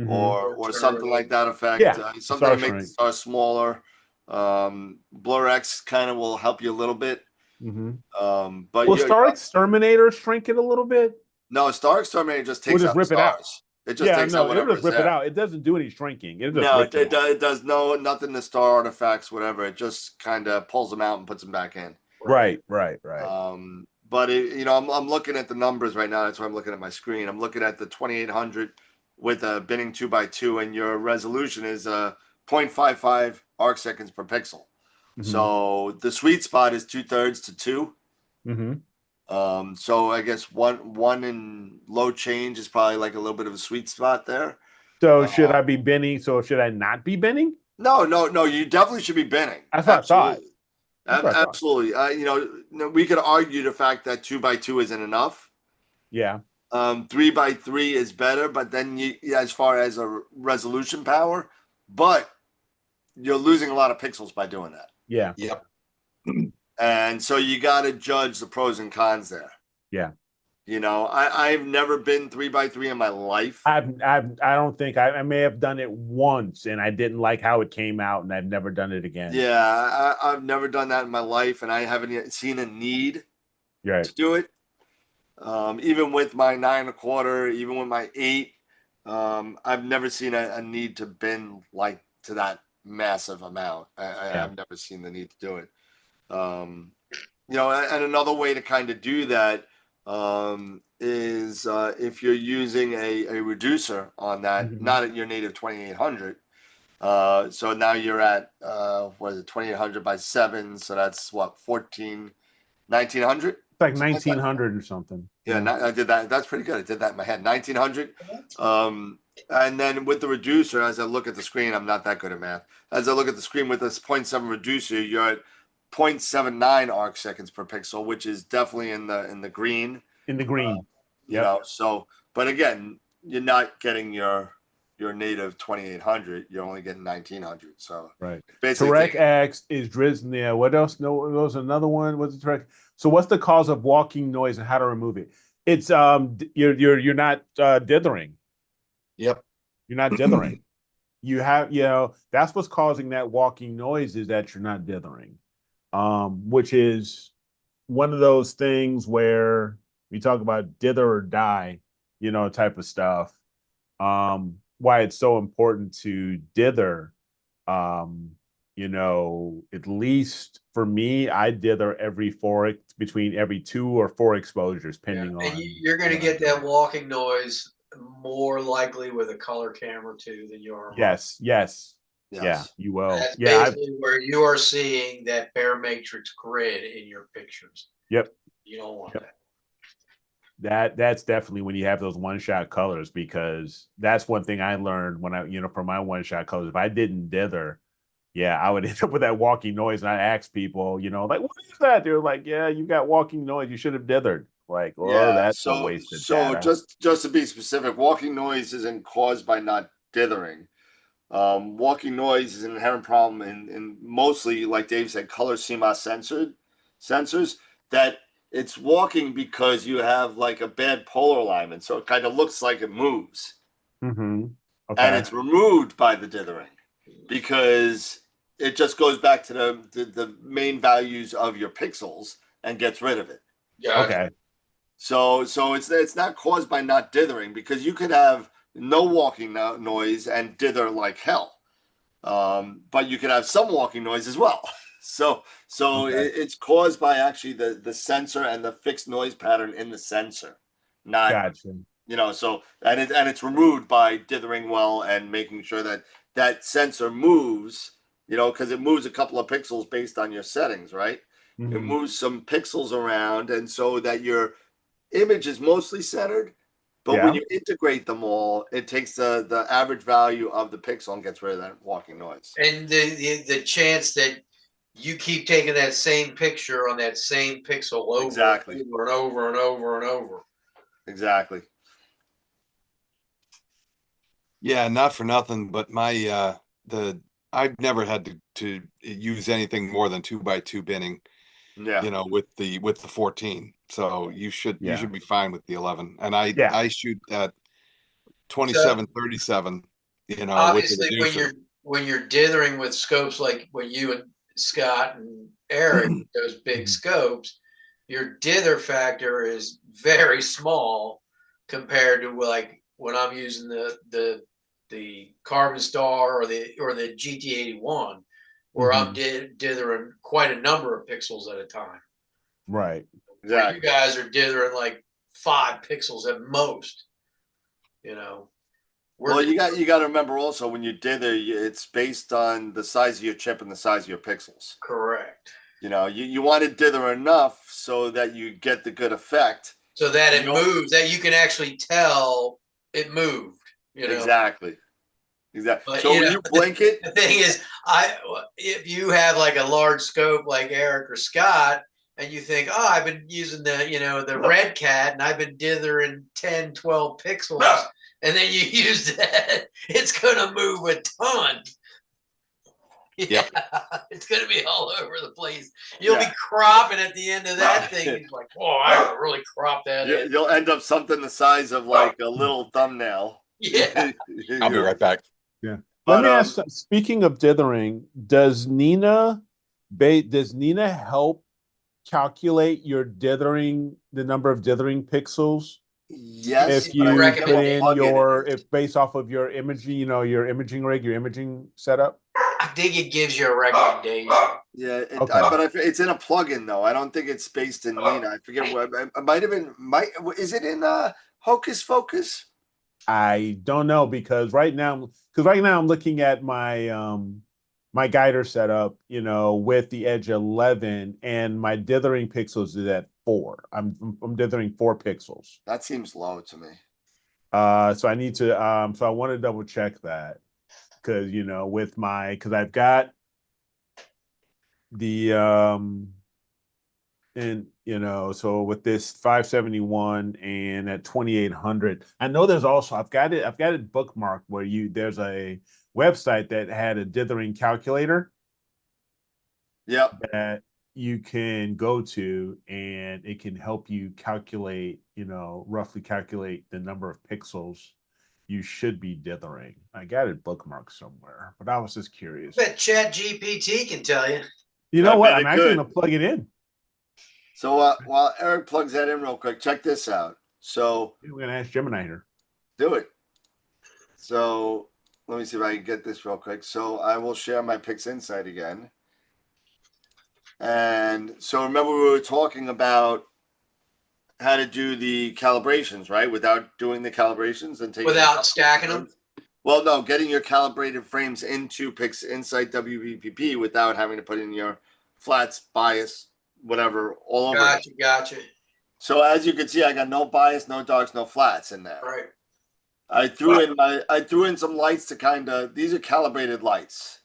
or something like that effect. Yeah, something to make the star smaller. BlurX kind of will help you a little bit. But will Star Exterminator shrink it a little bit? No, Star Exterminator just takes out the stars. It just takes out whatever. It'll just rip it out. It doesn't do any shrinking. It does nothing. The star artifacts, whatever. It just kind of pulls them out and puts them back in. Right. But I'm looking at the numbers right now. That's why I'm looking at my screen. I'm looking at the 2800 with a binning 2 by 2, and your resolution is 0.55 arc seconds per pixel. So the sweet spot is 2/3 to 2. So I guess one in low change is probably like a little bit of a sweet spot there. So should I be binning? So should I not be binning? No. You definitely should be binning. That's what I thought. Absolutely. We could argue the fact that 2 by 2 isn't enough. Yeah. 3 by 3 is better, but then as far as a resolution power, but you're losing a lot of pixels by doing that. Yeah. Yep. And so you got to judge the pros and cons there. Yeah. I've never been 3 by 3 in my life. I don't think I may have done it once and I didn't like how it came out, and I've never done it again. Yeah, I've never done that in my life, and I haven't seen a need to do it. Even with my 9 1/4, even with my 8, I've never seen a need to bin like to that massive amount. I've never seen the need to do it. And another way to kind of do that is if you're using a reducer on that, not at your native 2800. So now you're at what is it, 2800 by 7, so that's what, 1900. It's like 1900 or something. Yeah, I did that. That's pretty good. I did that in my head. 1900. And then with the reducer, as I look at the screen, I'm not that good at math. As I look at the screen with this 0.7 reducer, you're at 0.79 arc seconds per pixel, which is definitely in the green. In the green. You know, so, but again, you're not getting your native 2800. You're only getting 1900. So right. Basically, Tarek X is Drizzt. Yeah. What else? No, there was another one. What's the Tarek? So what's the cause of walking noise and how to remove it? It's you're not dithering. Yep. You're not dithering. You have, that's what's causing that walking noise, is that you're not dithering. Which is one of those things where we talk about dither or die, type of stuff. Why it's so important to dither. At least for me, I dither between every 2 or 4 exposures, depending on. And you're going to get that walking noise more likely with a color camera too than you are. Yes. Yeah, you will. That's basically where you are seeing that bare matrix grid in your pictures. Yep. You don't want that. That's definitely when you have those one-shot colors, because that's one thing I learned when I, from my one-shot colors. If I didn't dither, I would end up with that walking noise. And I asked people, like, what is that? They're like, yeah, you got walking noise. You should have dithered. Like, that's a wasted data. just to be specific, walking noise isn't caused by not dithering. Walking noise is an inherent problem in mostly, like Dave said, color CMOS sensors, that it's walking because you have like a bad polar alignment. So it kind of looks like it moves. Okay. And it's removed by the dithering because it just goes back to the main values of your pixels and gets rid of it. Yeah. Okay. So it's not caused by not dithering, because you could have no walking noise and dither like hell, but you could have some walking noise as well. So it's caused by actually the sensor and the fixed noise pattern in the sensor, not gotcha. So and it's removed by dithering well and making sure that sensor moves, because it moves a couple of pixels based on your settings, right? Mm-hmm. It moves some pixels around, and so that your image is mostly centered, but when you integrate them all, it takes the average value of the pixel and gets rid of that walking noise. And the chance that you keep taking that same picture on that same pixel over and over and over and over. Exactly. Yeah, not for nothing, but my I've never had to use anything more than 2x2 binning. Yeah. With the 14. So you should be fine with the 11. And I shoot at 27-37, obviously with the reducer. when you're dithering with scopes like what you and Scott and Eric, those big scopes, your dither factor is very small compared to like when I'm using the Carbon Star or the GT81, where I'm dithering quite a number of pixels at a time. Right. Exactly. You guys are dithering like 5 pixels at most. Well, you got to remember also, when you dither, it's based on the size of your chip and the size of your pixels. Correct. You want to dither enough so that you get the good effect. So that it moves, that you can actually tell it moved. Exactly. But, so when you blink it, the thing is, if you have like a large scope like Eric or Scott, and you think, oh, I've been using the Red Cat, and I've been dithering 10, 12 pixels, and then you use that, it's gonna move a ton. Yeah, it's gonna be all over the place. You'll be cropping at the end of that thing. You're like, oh, I gotta really crop that in. You'll end up something the size of like a little thumbnail. Yeah. I'll be right back. Yeah. Let me ask, speaking of dithering, does Nina help calculate your dithering, the number of dithering pixels? Yes. If you put in if based off of your imaging, your imaging rig, your imaging setup? I think it gives you a recommendation. Yeah, Okay. but it's in a plugin though. I don't think it's based in Nina. I forget what it might have been. Is it in Hocus Focus? I don't know because right now I'm looking at my my guider setup, you know, with the Edge 11, and my dithering pixels is at 4. I'm dithering 4 pixels. That seems low to me. So I need to so I want to double check that because you know with my because I've got the and you know so with this 571 and at 2800, I know there's also I've got it bookmarked where there's a website that had a dithering calculator Yep. that you can go to, and it can help you calculate, you know, roughly calculate the number of pixels you should be dithering. I got it bookmarked somewhere, but I was just curious. I bet Chat GPT can tell you. You know I what? bet I'm it actually could. going to plug it in. So while Eric plugs that in real quick, check this out. So We're going to ask Gemini here. do it. So let me see if I can get this real quick. So I will share my PixInsight again. And so remember we were talking about how to do the calibrations, right? Without doing the calibrations and taking Without stacking them? Well, no, getting your calibrated frames into PixInsight WBPP without having to put in your flats, bias, whatever, all over. Gotcha. So as you can see, I got no bias, no darks, no flats in there. Right. I threw in some lights to kind of, these are calibrated lights.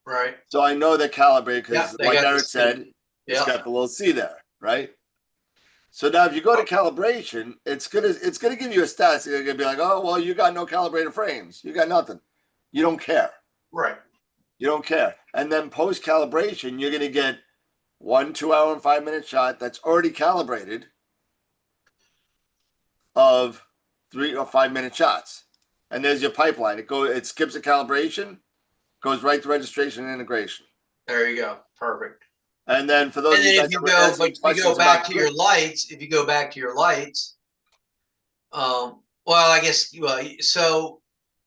Right. So I know they're calibrated because, Yeah, like Eric said, it's got the little C there, right? So now if you go to calibration, it's gonna give you a stats. It's gonna be like, oh well, you got no calibrated frames. You got nothing. You don't care. Right. You don't care. And then post calibration, you're gonna get 1 2 hour and 5 minute shot that's already calibrated of 3 or 5 minute shots. And there's your pipeline. It skips a calibration, goes right to registration and integration. There you go. Perfect. And then for those and then of if you you guys go, but if you go back to your lights, well, I guess so.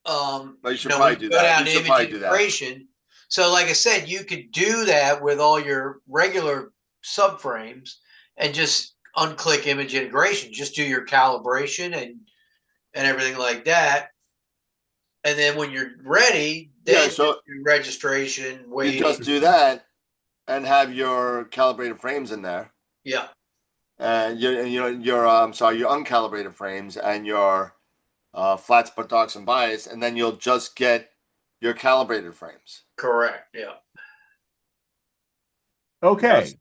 But you should probably do go that. down You to should image probably do that. integration. So, like I said, you could do that with all your regular subframes and just unclick image integration. Just do your calibration and everything like that. And then when you're ready, then do registration. You just do that and have your calibrated frames in there. Yeah. And your uncalibrated frames and your flats, but darks, and bias, and then you'll just get your calibrated frames. Correct. Yeah. Okay. Yes.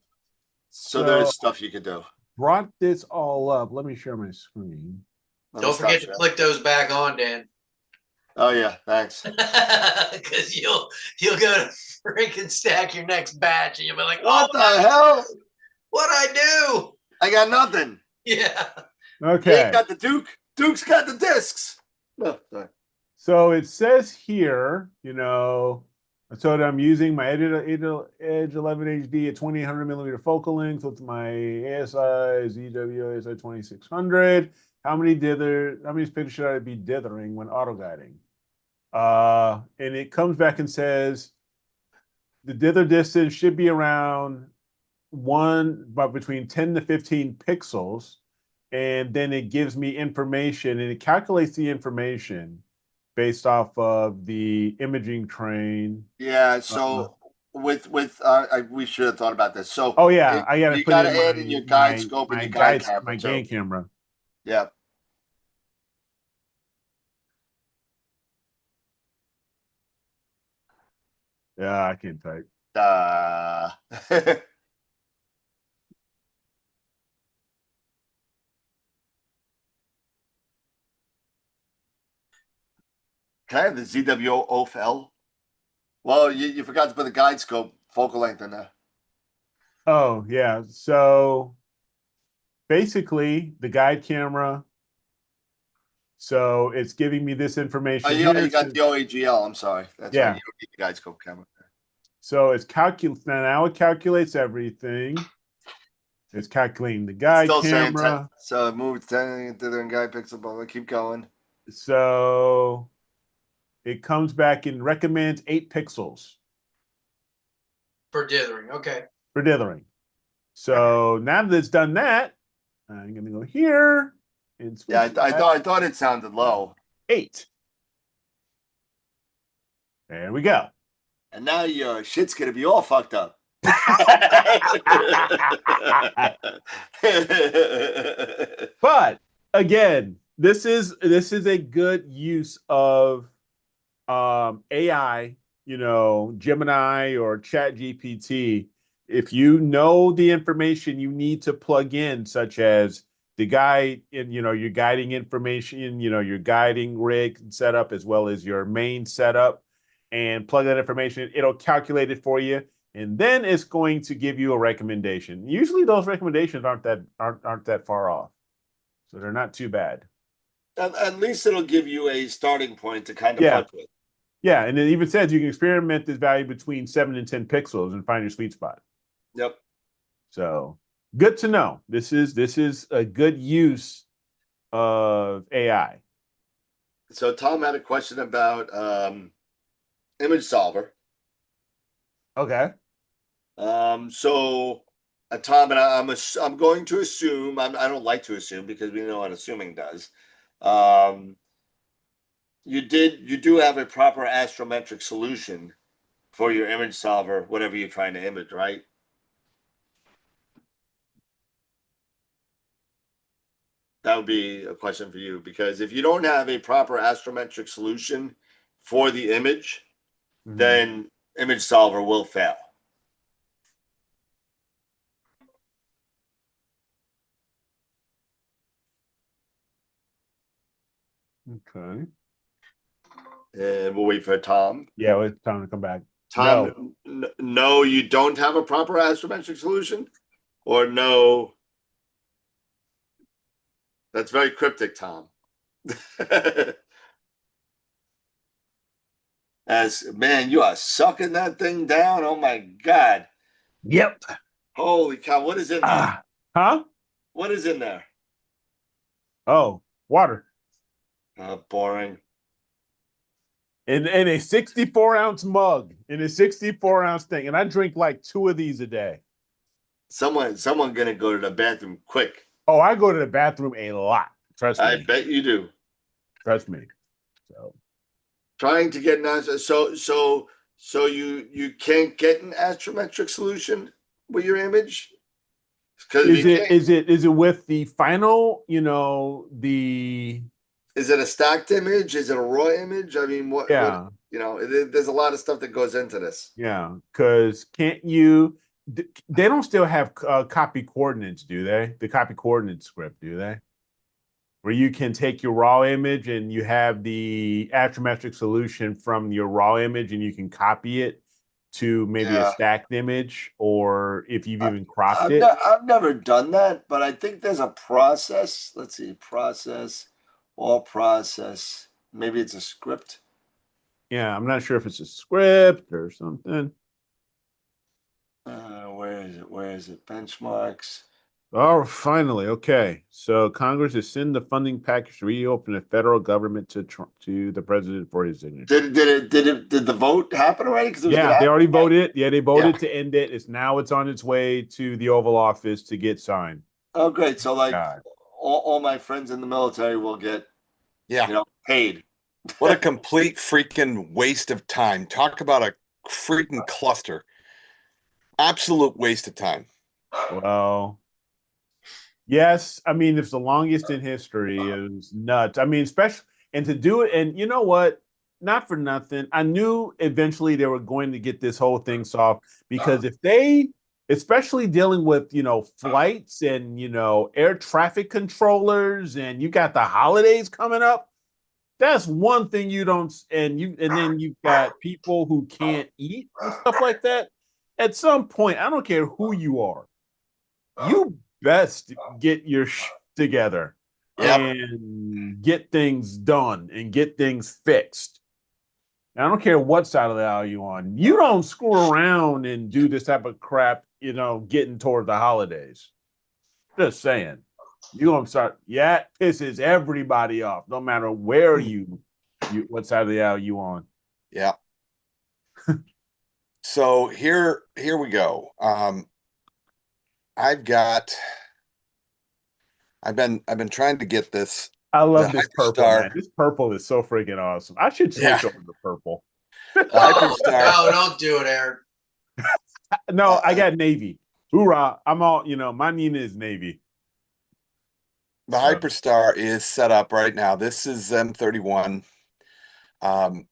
So there's stuff you could do. Brought this all up. Let me share my screen. Don't forget to click those back on, Dan. Oh yeah, thanks. Because you'll go to freaking stack your next batch, and you'll be like, "What the hell? What'd I do? I got nothing." Yeah. Okay. You got the Duke. Duke's got the discs. No, sorry. So it says here, you know, so I'm using my Edge 11 HD at 2800 millimeter focal length with my ASI ZW ASI 2600. How many pictures should I be dithering when auto guiding? And it comes back and says the dither distance should be around between 10 to 15 pixels. And then it gives me information, and it calculates the information based off of the imaging train. Yeah. So we should have thought about this. So I you gotta add in your guide scope and your guide camera. My guide camera. Yeah. Yeah, I can't type. Can I have the ZWO OFL? Well, you forgot to put the guide scope focal length in there. Oh, yeah. So basically, the guide camera. So it's giving me this information. Oh, you got the OAGL. I'm sorry. That's right. You don't need the guide scope camera. So it's now it calculates everything. It's calculating the guide camera. So it moves 10 to the guide pixel, but keep going. So it comes back and recommends 8 pixels. For dithering. Okay. For dithering. So now that it's done that, I'm going to go here. And Yeah, I thought it sounded low. 8. There we go. And now your shit's going to be all fucked up. But again, this is a good use of AI, Gemini or Chat GPT. If you know the information you need to plug in, such as the guide in, your guiding information, your guiding rig setup, as well as your main setup, and plug that information, it'll calculate it for you. And then it's going to give you a recommendation. Usually those recommendations aren't that far off. So they're not too bad. At least it'll give you a starting point to kind of fuck with. Yeah, and it even says you can experiment this value between 7 and 10 pixels and find your sweet spot. Yep. So good to know. This is a good use of AI. So Tom had a question about image solver. Okay. So Tom, and I'm going to assume, I don't like to assume because we know what assuming does. You do have a proper astrometric solution for your image solver, whatever you're trying to image, right? That would be a question for you, because if you don't have a proper astrometric solution for the image, then image solver will fail. Okay. And we'll wait for Tom. Yeah, it's time to come back. Tom, no, you don't have a proper astrometric solution? Or no? That's very cryptic, Tom. Man, you are sucking that thing down. Oh my God. Yep. Holy cow. What is in there? Huh? What is in there? Oh, water. Boring. In a 64-ounce mug, in a 64-ounce thing. And I drink like 2 of these a day. Someone gonna go to the bathroom quick. Oh, I go to the bathroom a lot. Trust me. I bet you do. Trust me. So trying to get an answer. So you can't get an astrometric solution with your image? Is it with the final, is it a stacked image? Is it a raw image? I mean, what there's a lot of stuff that goes into this. Yeah, because they don't still have copy coordinates, do they? The copy coordinate script, do they? Where you can take your raw image and you have the astrometric solution from your raw image and you can copy it to maybe a stacked image, or if you've even cropped it. I've never done that, but I think there's a process. Let's see, process. Maybe it's a script. Yeah, I'm not sure if it's a script or something. Where is it? Benchmarks. Oh, finally. Okay. So Congress is sending the funding package to reopen the federal government to the president for his signature. Did the vote happen already? Yeah, they already voted. Yeah, they voted to end it. It's on its way to the Oval Office to get signed. Oh, great. So all my friends in the military will get paid. What a complete freaking waste of time. Talk about a freaking cluster. Absolute waste of time. Well, yes, I mean, it's the longest in history. It was nuts. I mean, especially, and to do it, and you know what? Not for nothing, I knew eventually they were going to get this whole thing solved, because if they, especially dealing with, flights and, air traffic controllers, and you got the holidays coming up, that's one thing you don't, and then you've got people who can't eat and stuff like that. At some point, I don't care who you are, you best get your together and get things done and get things fixed. I don't care what side of the aisle you're on. You don't screw around and do this type of crap, getting toward the holidays. Just saying. You're going to start, it pisses everybody off, no matter where what side of the aisle you on. Yeah. So here we go. I've been trying to get this. I love The this purple, Hyperstar. man. This purple is so freaking awesome. I should switch Yeah. over to purple. The Oh, Hyperstar. no, don't do it, Aaron. No, I got navy. Hoorah! I'm all, my Nina is navy. The Hyperstar is set up right now. This is M31. And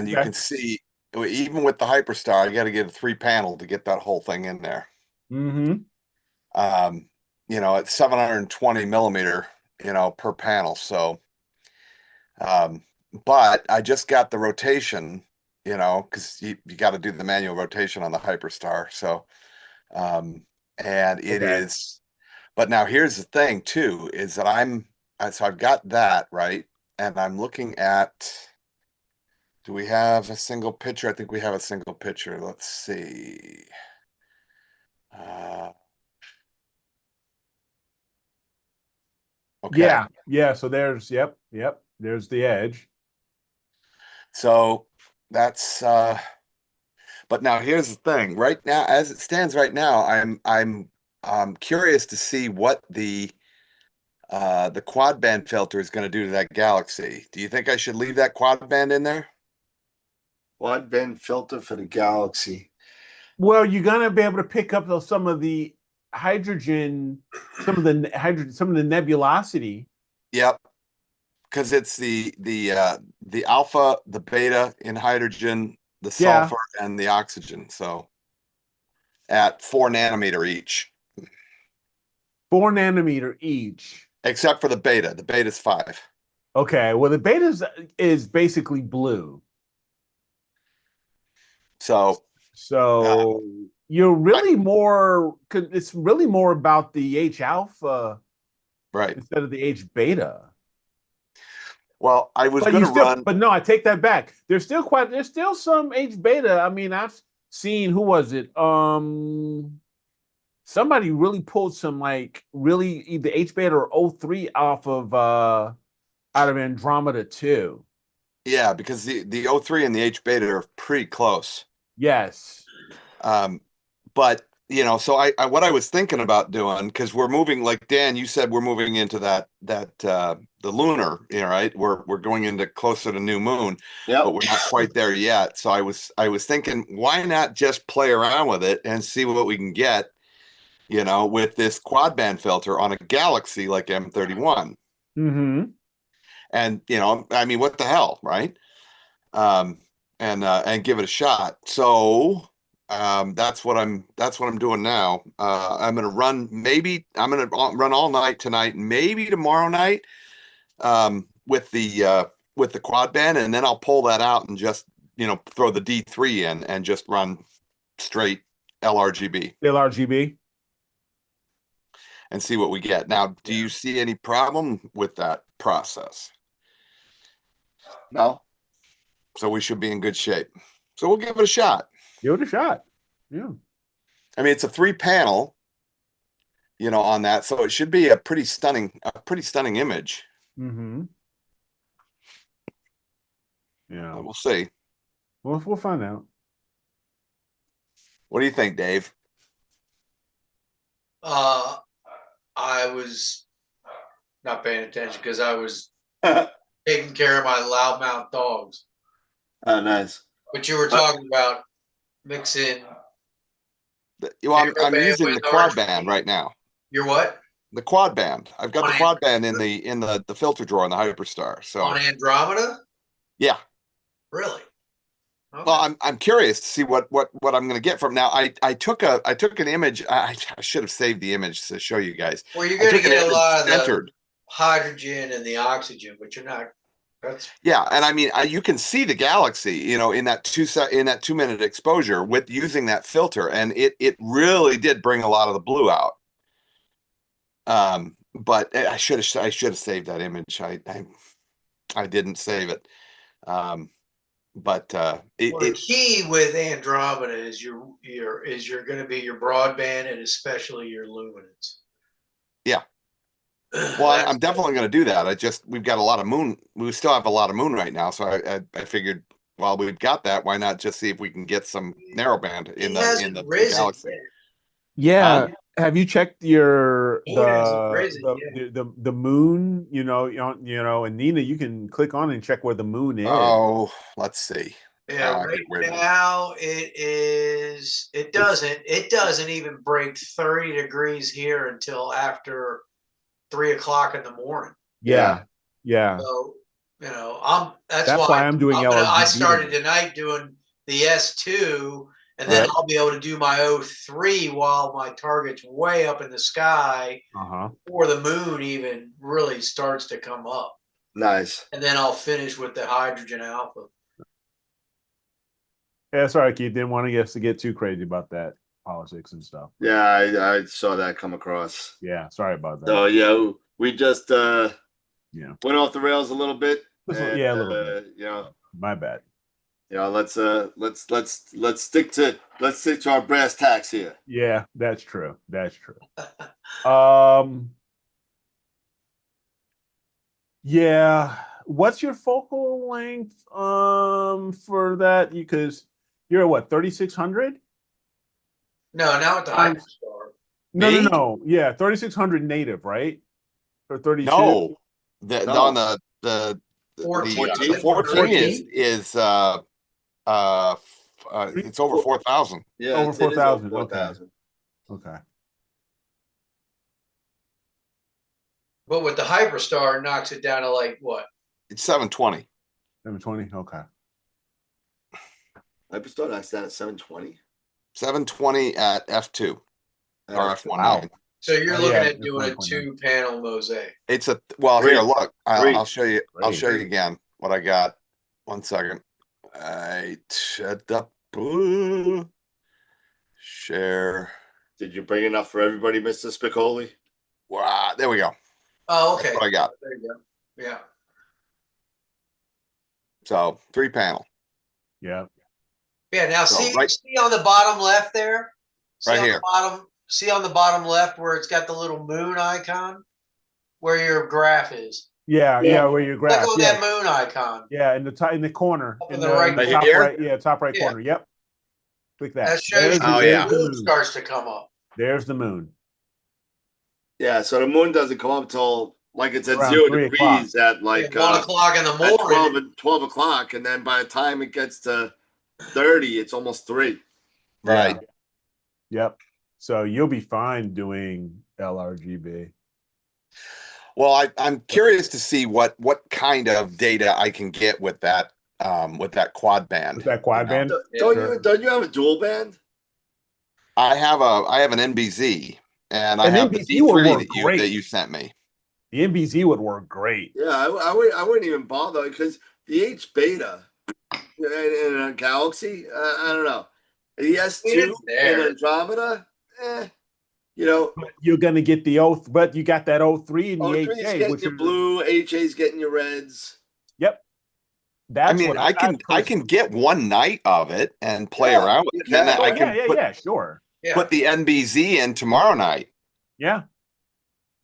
you Okay. can see even with the Hyperstar, I got to get a 3-panel to get that whole thing in there. Mm-hmm. It's 720 millimeter, per panel. So, but I just got the rotation, because you got to do the manual rotation on the Hyperstar. So, and it Okay. is, but now here's the thing too, is that so I've got that right. And I'm looking at, do we have a single picture? I think we have a single picture. Let's see. Okay. Yeah. So there's, yep. There's the edge. So that's, but now here's the thing. Right now, as it stands right now, I'm curious to see what the quad band filter is going to do to that galaxy. Do you think I should leave that quad band in there? Quad band filter for the galaxy. Well, you're gonna be able to pick up some of the hydrogen, some of the nebulosity. Yep. Because it's the alpha, the beta in hydrogen, the sulfur, and the oxygen. So at 4 nanometer each. 4 nanometer each. Except for the beta. The beta's 5. Okay. Well, the beta is basically blue. So you're really it's really more about the H alpha, right, instead of the H beta. Well, I was going to run, but no, I take that back. There's still some H beta. I mean, I've seen, who was it? Somebody really pulled some, like, really either H beta or O3 off of out of Andromeda too. Yeah, because the O3 and the H beta are pretty close. Yes. But so I what I was thinking about doing, because we're moving, like Dan, you said, we're moving into that the lunar, right? We're going into closer to new moon, but we're not quite there yet. So I was thinking, why not just play around with it and see what we can get, with this quad band filter on a galaxy like M31. Mm-hmm. And I mean, what the hell, right? And give it a shot. So that's what I'm doing now. I'm gonna run all night tonight, maybe tomorrow night, with the quad band, and then I'll pull that out and just throw the D3 in and just run straight LRGB and see what we get. Now, do you see any problem with that process? No. So we should be in good shape. So we'll give it a shot. Give it a shot. Yeah. I mean, it's a 3-panel, on that, so it should be a pretty stunning image. Mm-hmm. Yeah. We'll see. We'll find out. What do you think, Dave? I was not paying attention because I was taking care of my loudmouth dogs. Oh, nice. But you were talking about mixing. Well, I'm using the quad band right now. You're what? The quad band. I've got the quad band in the filter drawer in the Hyperstar. So on Andromeda? Yeah. Really? Okay. Well, I'm curious to see what I'm going to get from now. I took an image. I should have saved the image to show you guys. Well, you're going to get a lot of the hydrogen and the oxygen, but you're not. Yeah, and I mean, you can see the galaxy, in that 2-minute exposure with using that filter, and it really did bring a lot of the blue out. But I should have saved that image. I didn't save it. But the key with Andromeda is you're going to be your broadband and especially your luminance. Yeah. Well, I'm definitely going to do that. We've got a lot of moon. We still have a lot of moon right now, so I figured well, we've got that. Why not just see if we can get some narrowband in the risen galaxy? yet. Yeah. Have you checked your Moon hasn't risen yet. the moon? And Nina, you can click on and check where the moon is. Oh, let's see. Yeah, right now it doesn't even break 30 degrees here until after 3 o'clock in the morning. Yeah. So, that's why I'm doing LRGB. I started tonight doing the S2, and then I'll be able to do my O3 while my target's way up in the sky before the moon even really starts to come up. Nice. And then I'll finish with the hydrogen alpha. Yeah, sorry, Keith. Didn't want us to get too crazy about that politics and stuff. Yeah, I saw that come across. Yeah, sorry about that. So yeah, we just went off the rails a little bit. And, a little bit. My bad. Let's stick to our brass tacks here. Yeah, that's true. Yeah. What's your focal length for that? Because you're at what, 3600? No, now at the Hyperstar. No. Yeah, 3600 native, right? Or 32? No. On the 14. 14 is it's over 4,000. Yeah, over 4,000. 4,000. Okay. But with the Hyperstar, it knocks it down to like what? It's 720. 720. Okay. Hyperstar knocks down at 720. 720 at F2 or F19. Wow. So you're looking at doing a 2-panel mosaic. It's here. Look, I'll show you. I'll show you again what I got. 1 second. Share. Did you bring enough for everybody, Mr. Spicoli? Wow, there we go. Oh, okay. That's what I got. There you go. Yeah. So 3-panel. Yeah. Yeah. Now see on the bottom left there. See on the bottom left where it's got the little moon icon, where your graph is. Yeah, where your graph. Click on that moon icon. Yeah, in the corner. In the right top here? right. Yeah, top right corner. Yep. Click that. That shows the moon starts to come up. There's the moon. Yeah, so the moon doesn't come up till like it's at around 0 degrees at like 1 o'clock in the morning. At 12 o'clock, and then by the time it gets to 30, it's almost 3. Right. Yep. So you'll be fine doing LRGB. Well, I'm curious to see what kind of data I can get with that quad band. With that quad band? Don't you have a dual band? I have an NBZ, and I have the D3 that you sent me. The NBZ would work great. Yeah, I wouldn't even bother because the H beta in a Galaxy, I don't know. The S2 in Andromeda, But you're gonna get the O, but you got that O3 in the HA, which your blue, HA's getting your reds. Yep. That's I can get one night of it and play around with it. Then I can put the NBZ in tomorrow night. Yeah.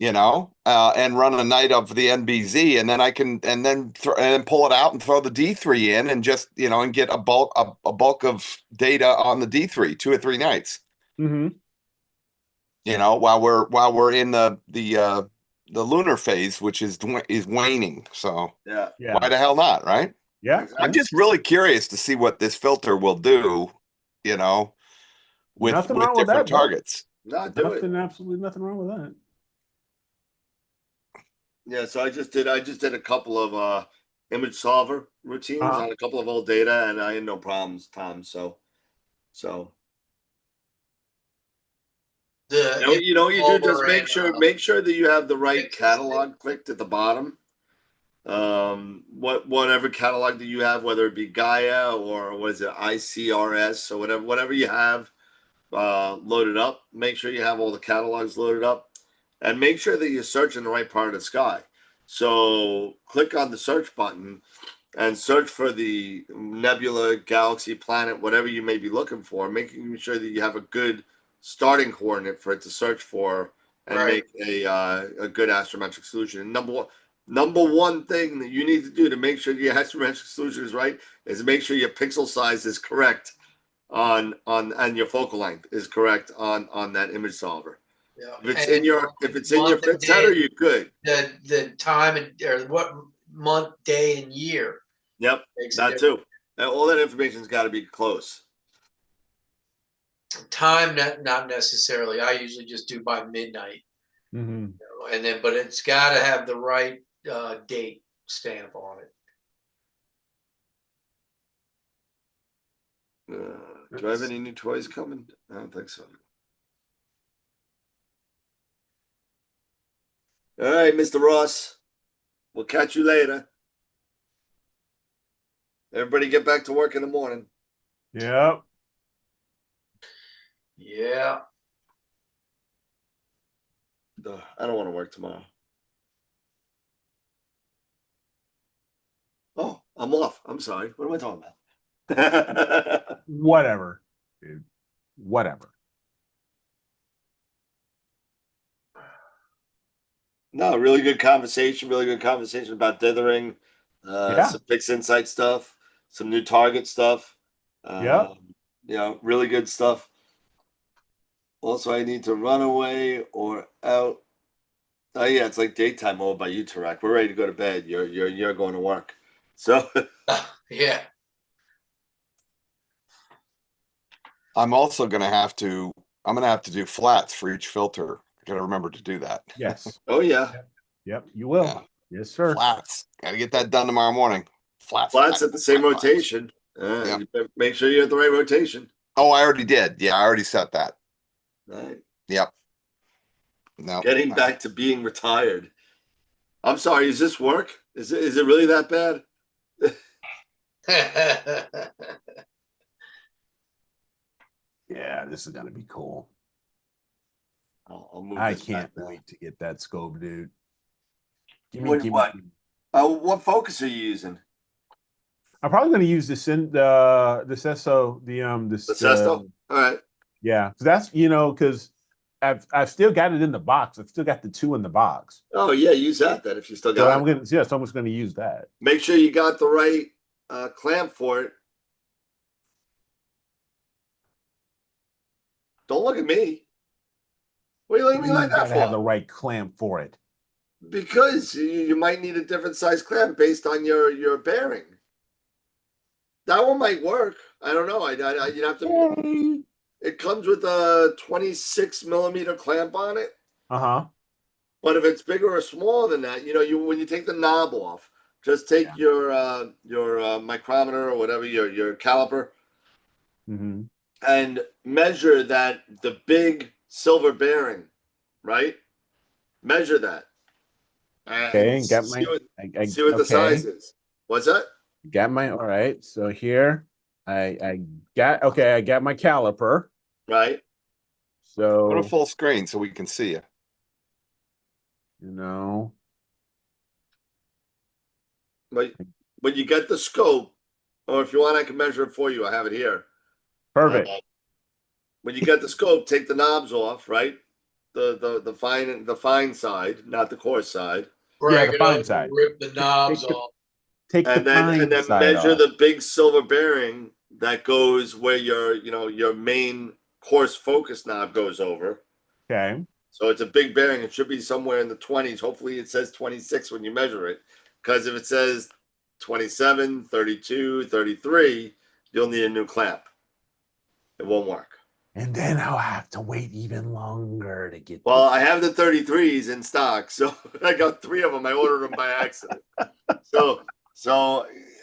And run a night of the NBZ, and then I can and pull it out and throw the D3 in and just and get a bulk of data on the D3 2 or 3 nights. Mm-hmm. While we're in the lunar phase, which is waning. So why the hell not, right? Yeah. I'm just really curious to see what this filter will do, with different targets. Absolutely nothing wrong with that. Yeah, so I just did a couple of image solver routines on a couple of old data, and I had no problems, Tom. So you do just make sure that you have the right catalog clicked at the bottom. Whatever catalog that you have, whether it be Gaia or what is it, ICRS or whatever you have loaded up, make sure you have all the catalogs loaded up. And make sure that you're searching the right part of the sky. So click on the search button and search for the nebula, galaxy, planet, whatever you may be looking for, making sure that you have a good starting coordinate for it to search for and make a good astrometric solution. And number one thing that you need to do to make sure your astrometric solution is right is make sure your pixel size is correct and your focal length is correct on that image solver. Yeah. If it's in your fit setter, you're good. The time or what month, day, and year. Yep, that too. All that information's got to be close. Time, not necessarily. I usually just do by midnight, and then, but it's got to have the right date stamp on it. Do I have any new toys coming? I don't think so. All right, Mr. Ross. We'll catch you later. Everybody get back to work in the morning. Yep. Yeah. I don't want to work tomorrow. Oh, I'm off. I'm sorry. What am I talking about? Whatever, dude. Whatever. No, really good conversation. Really good conversation about dithering. Some Fixed Insight stuff. Some new target stuff. Yeah. Really good stuff. Also, I need to run away or out. Oh yeah, it's like daytime over by you, Tarak. We're ready to go to bed. You're going to work. So yeah. I'm also gonna have to do flats for each filter. I gotta remember to do that. Yes. Oh yeah. Yep, you will. Yeah. Yes, sir. Flats. Gotta get that done tomorrow morning. Flats at the same rotation. You better make sure you have the right rotation. Oh, I already did. Yeah, I already set that. Right. Yep. No. Getting back to being retired. I'm sorry, is this work? Is it really that bad? Yeah, this is gonna be cool. I'll move I this can't back wait to get that scope, dude. Give What- me. what? What focus are you using? I'm probably gonna use the Sesto, The Sesto? All right. Yeah, so that's because I've still got it in the box. I've still got the 2 in the box. Oh yeah, use that then if you still So got I'm it. gonna so I'm just gonna use that. Make sure you got the right clamp for it. Don't look at me. What are you looking at me like that Gotta have the for? right clamp for it. Because you might need a different size clamp based on your bearing. That one might work. I don't know. You'd have to. It comes with a 26 millimeter clamp on it. But if it's bigger or smaller than that, when you take the knob off, just take your micrometer or whatever your caliper, and measure that the big silver bearing, right? Measure that. Okay, got my. See what the size is. What's that? Got my. All right, so here I got. Okay, I got my caliper. Right. So put a full screen so we can see you. But when you get the scope, or if you want, I can measure it for you. I have it here. Perfect. When you get the scope, take the knobs off, right? The fine side, not the coarse side. Break the fine side. Rip the knobs off. And then measure the big silver bearing that goes where your main coarse focus knob goes over. Okay. So it's a big bearing. It should be somewhere in the 20s. Hopefully it says 26 when you measure it. Because if it says 27, 32, 33, you'll need a new clamp. It won't work. And then I'll have to wait even longer to get. Well, I have the 33s in stock, so I got 3 of them. I ordered them by accident. So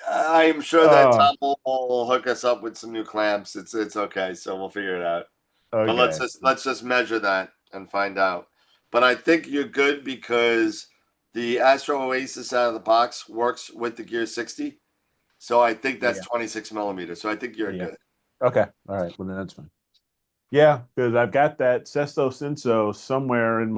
I'm sure that Tom will hook us up with some new clamps. It's okay. So we'll figure it out. Okay. But let's just measure that and find out. But I think you're good because the Astro Oasis out of the box works with the Gear 60. So I think that's 26 millimeters. So I think you're good. Okay. All right. Well, then that's fine. Yeah, because I've got that Sesto Senso somewhere in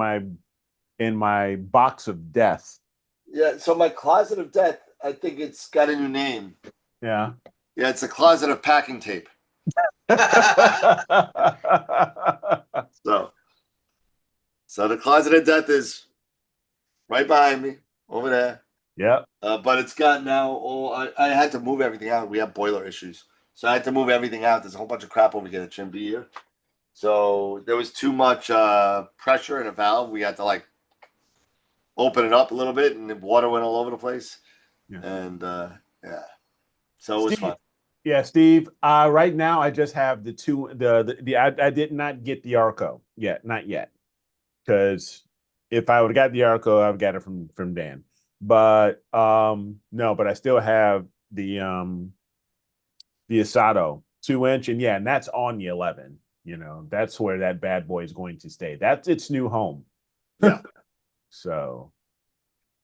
my box of death. Yeah. So my closet of death, I think it's got a new name. Yeah. Yeah. It's a closet of packing tape. So the closet of death is right behind me. over there. Yep. But it's got now all. I had to move everything out. We have boiler issues, so I had to move everything out. There's a whole bunch of crap over here that shouldn't be here. So there was too much pressure in a valve. We had to like open it up a little bit, and the water went all over the place. Yeah. And yeah, so it was fun. Yeah, Steve. Right now, I just have the two. I did not get the Arco yet, not yet, because if I would have got the Arco, I've got it from Dan. But no, but I still have the Asato 2-inch, and yeah, and that's on the 11. You know, that's where that bad boy is going to stay. That's its new home. Yeah. So,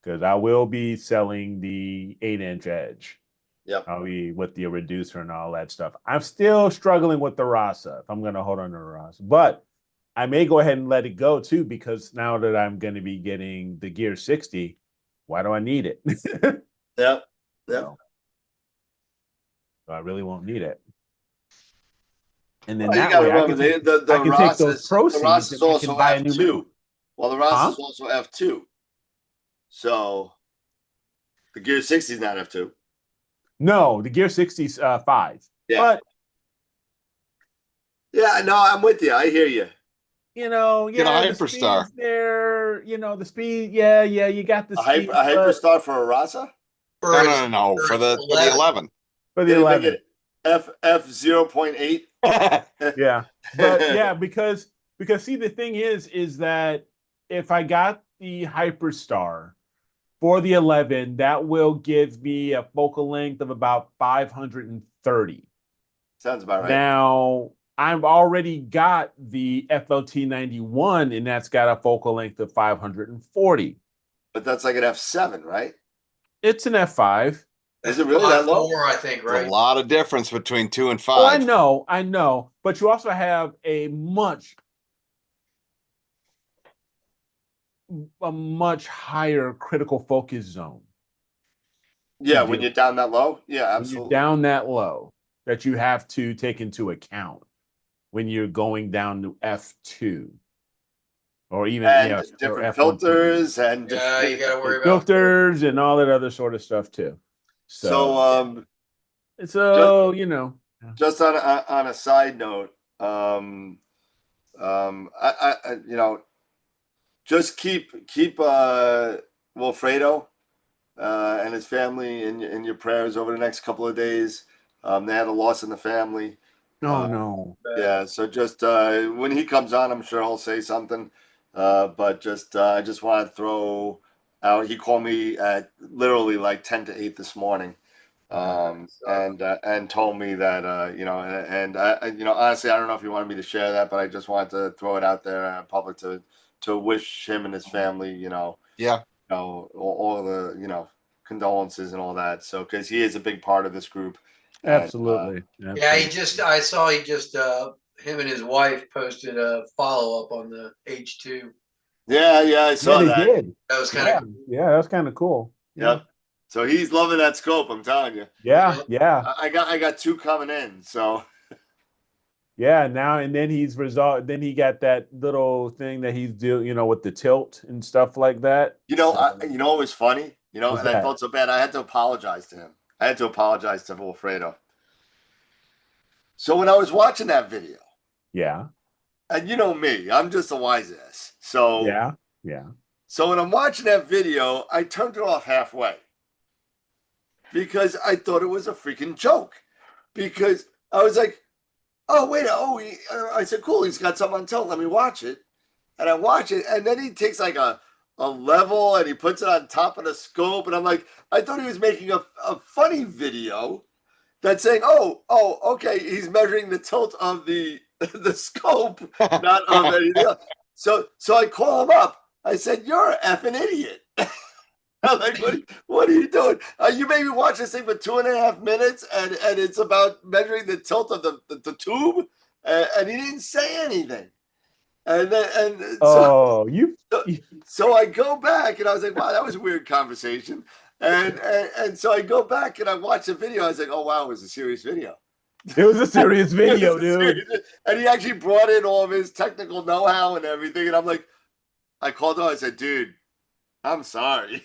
because I will be selling the 8-inch Edge. Yep. I'll be with the reducer and all that stuff. I'm still struggling with the Rasa if I'm going to hold on to the Rasa. But I may go ahead and let it go too, because now that I'm going to be getting the Gear 60, why do I need it? Yep. So I really won't need it. And then Well, that you gotta way remember, I can take those proceeds the Ross is and also buy a new F2. mount. Well, the Ross is also F2. So the Gear 60 is not F2. No, the Gear 60's 5. Yeah. But yeah, no, I'm with you. I hear you. You know, Get a yeah, the Hyperstar. speed's there. You know, the speed. Yeah, you got the speed. A Hyperstar for a Rasa? No. For the 11. For the 11. F 0.8. Yeah, but yeah, because see, the thing is that if I got the Hyperstar for the 11, that will give me a focal length of about 530. Sounds about right. Now, I've already got the FLT 91, and that's got a focal length of 540. But that's like an F7, right? It's an F5. Is it really that low? 4, I think, right? There's a lot of difference between 2 and 5. Oh, I know. But you also have a much higher critical focus zone. Yeah, when you're down that low? Yeah, absolutely. When you're down that low, that you have to take into account when you're going down to F2. Or even different filters and you gotta worry about filters and all that other sort of stuff too. So you know, just on a side note, I you know, just keep Wilfredo and his family in your prayers over the next couple of days. They had a loss in the family. Oh no. Yeah, so just when he comes on, I'm sure he'll say something. But just I just want to throw out. He called me at literally like 10 to 8 this morning, and told me that you know, and you know, honestly, I don't know if he wanted me to share that, but I just wanted to throw it out there in public to wish him and his family, you know, yeah, you know, all the, you know, condolences and all that. So because he is a big part of this group. Absolutely. Yeah, I saw him and his wife posted a follow-up on the H2. Yeah, I saw that. They did. That was kind of cool. Yeah, that was kind of cool. Yep. So he's loving that scope, I'm telling you. Yeah. I got 2 coming in, so. Yeah, now and then he's resolved. Then he got that little thing that he's doing, you know, with the tilt and stuff like that. You know, you know, it was funny. You know, and I felt so bad. I had to apologize to him. I had to apologize to Wilfredo. So when I was watching that video, yeah, and you know me, I'm just a wise ass. So yeah. So when I'm watching that video, I turned it off halfway because I thought it was a freaking joke. Because I was like, oh wait, I said, cool, he's got something on tilt. Let me watch it, and I watch it, and then he takes like a level and he puts it on top of the scope, and I'm like, I thought he was making a funny video that's saying, oh, okay, he's measuring the tilt of the scope, not of anything else. So I call him up. I said, you're an effing idiot. I'm like, what are you doing? You made me watch this thing for 2.5 minutes, and it's about measuring the tilt of the tube, and he didn't say anything. So I go back and I was like, wow, that was a weird conversation. And so I go back and I watch the video. I was like, oh wow, it was a serious video. It was a serious video, dude. And he actually brought in all of his technical know-how and everything. And I'm like, I called him. I said, dude, I'm sorry.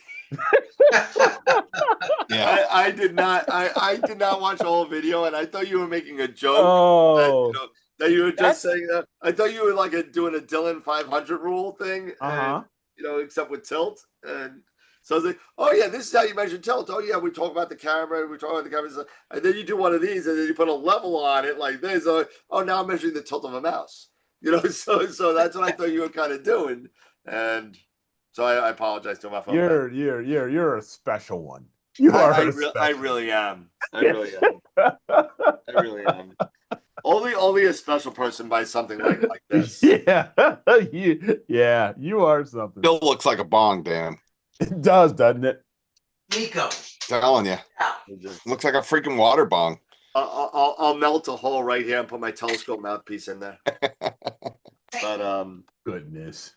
Yeah. I did not. I did not watch the whole video, and I thought you were making a joke. Oh, That you were just saying that. I thought you were like doing a Dylan 500 rule thing, and except with tilt. And so I was like, oh yeah, this is how you measure tilt. Oh yeah, we talk about the camera, and then you do one of these, and then you put a level on it like this. Oh, now I'm measuring the tilt of a mouse. So that's what I thought you were kind of doing, and so I apologize to my phone. You're a special one. You are. I really am. I really am. I really am. Only a special person buys something like this. Yeah, you are something. Still looks like a bong, Dan. It does, doesn't it? Nico. Telling you. Yeah. Looks like a freaking water bong. I'll melt a hole right here and put my telescope mouthpiece in there. But goodness.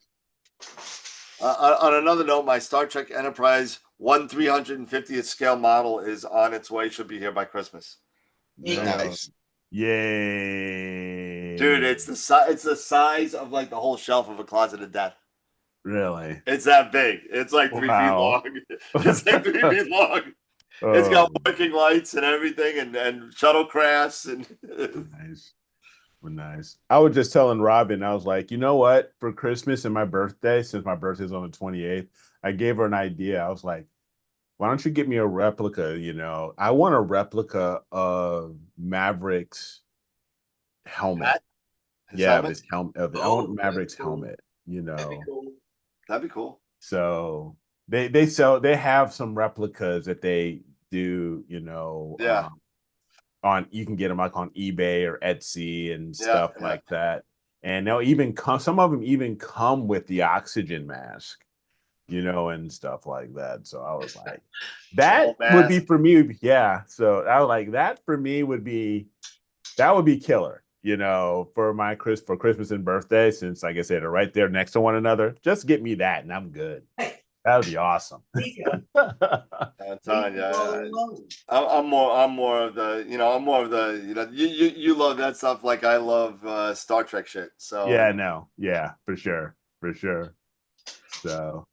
On another note, my Star Trek Enterprise 1/350th scale model is on its way. Should be here by Christmas. Nice. Yay, dude! It's the size of like the whole shelf of a closet of death. Really? It's that big. It's like 3 feet long. It's like 3 feet long. It's got working lights and everything, and shuttlecrafts and nice. I was just telling Robin, I was like, you know what? For Christmas and my birthday, since my birthday's on the 28th, I gave her an idea. I was like, why don't you get me a replica? I want a replica of Maverick's helmet. His helmet. I want Maverick's helmet. That'd be cool. That'd be cool. So they have some replicas that they do. You can get them like on eBay or Etsy and stuff like that. And they'll even some of them even come with the oxygen mask, and stuff like that. So I was like, that would be for me. Yeah. So I was like, that for me would be killer, for Christmas and birthday, since like I said, they're right there next to one another. Just get me that and I'm good. That would be awesome. I'm telling you, I'm more of the, you love that stuff like I love Star Trek shit. So for sure. So,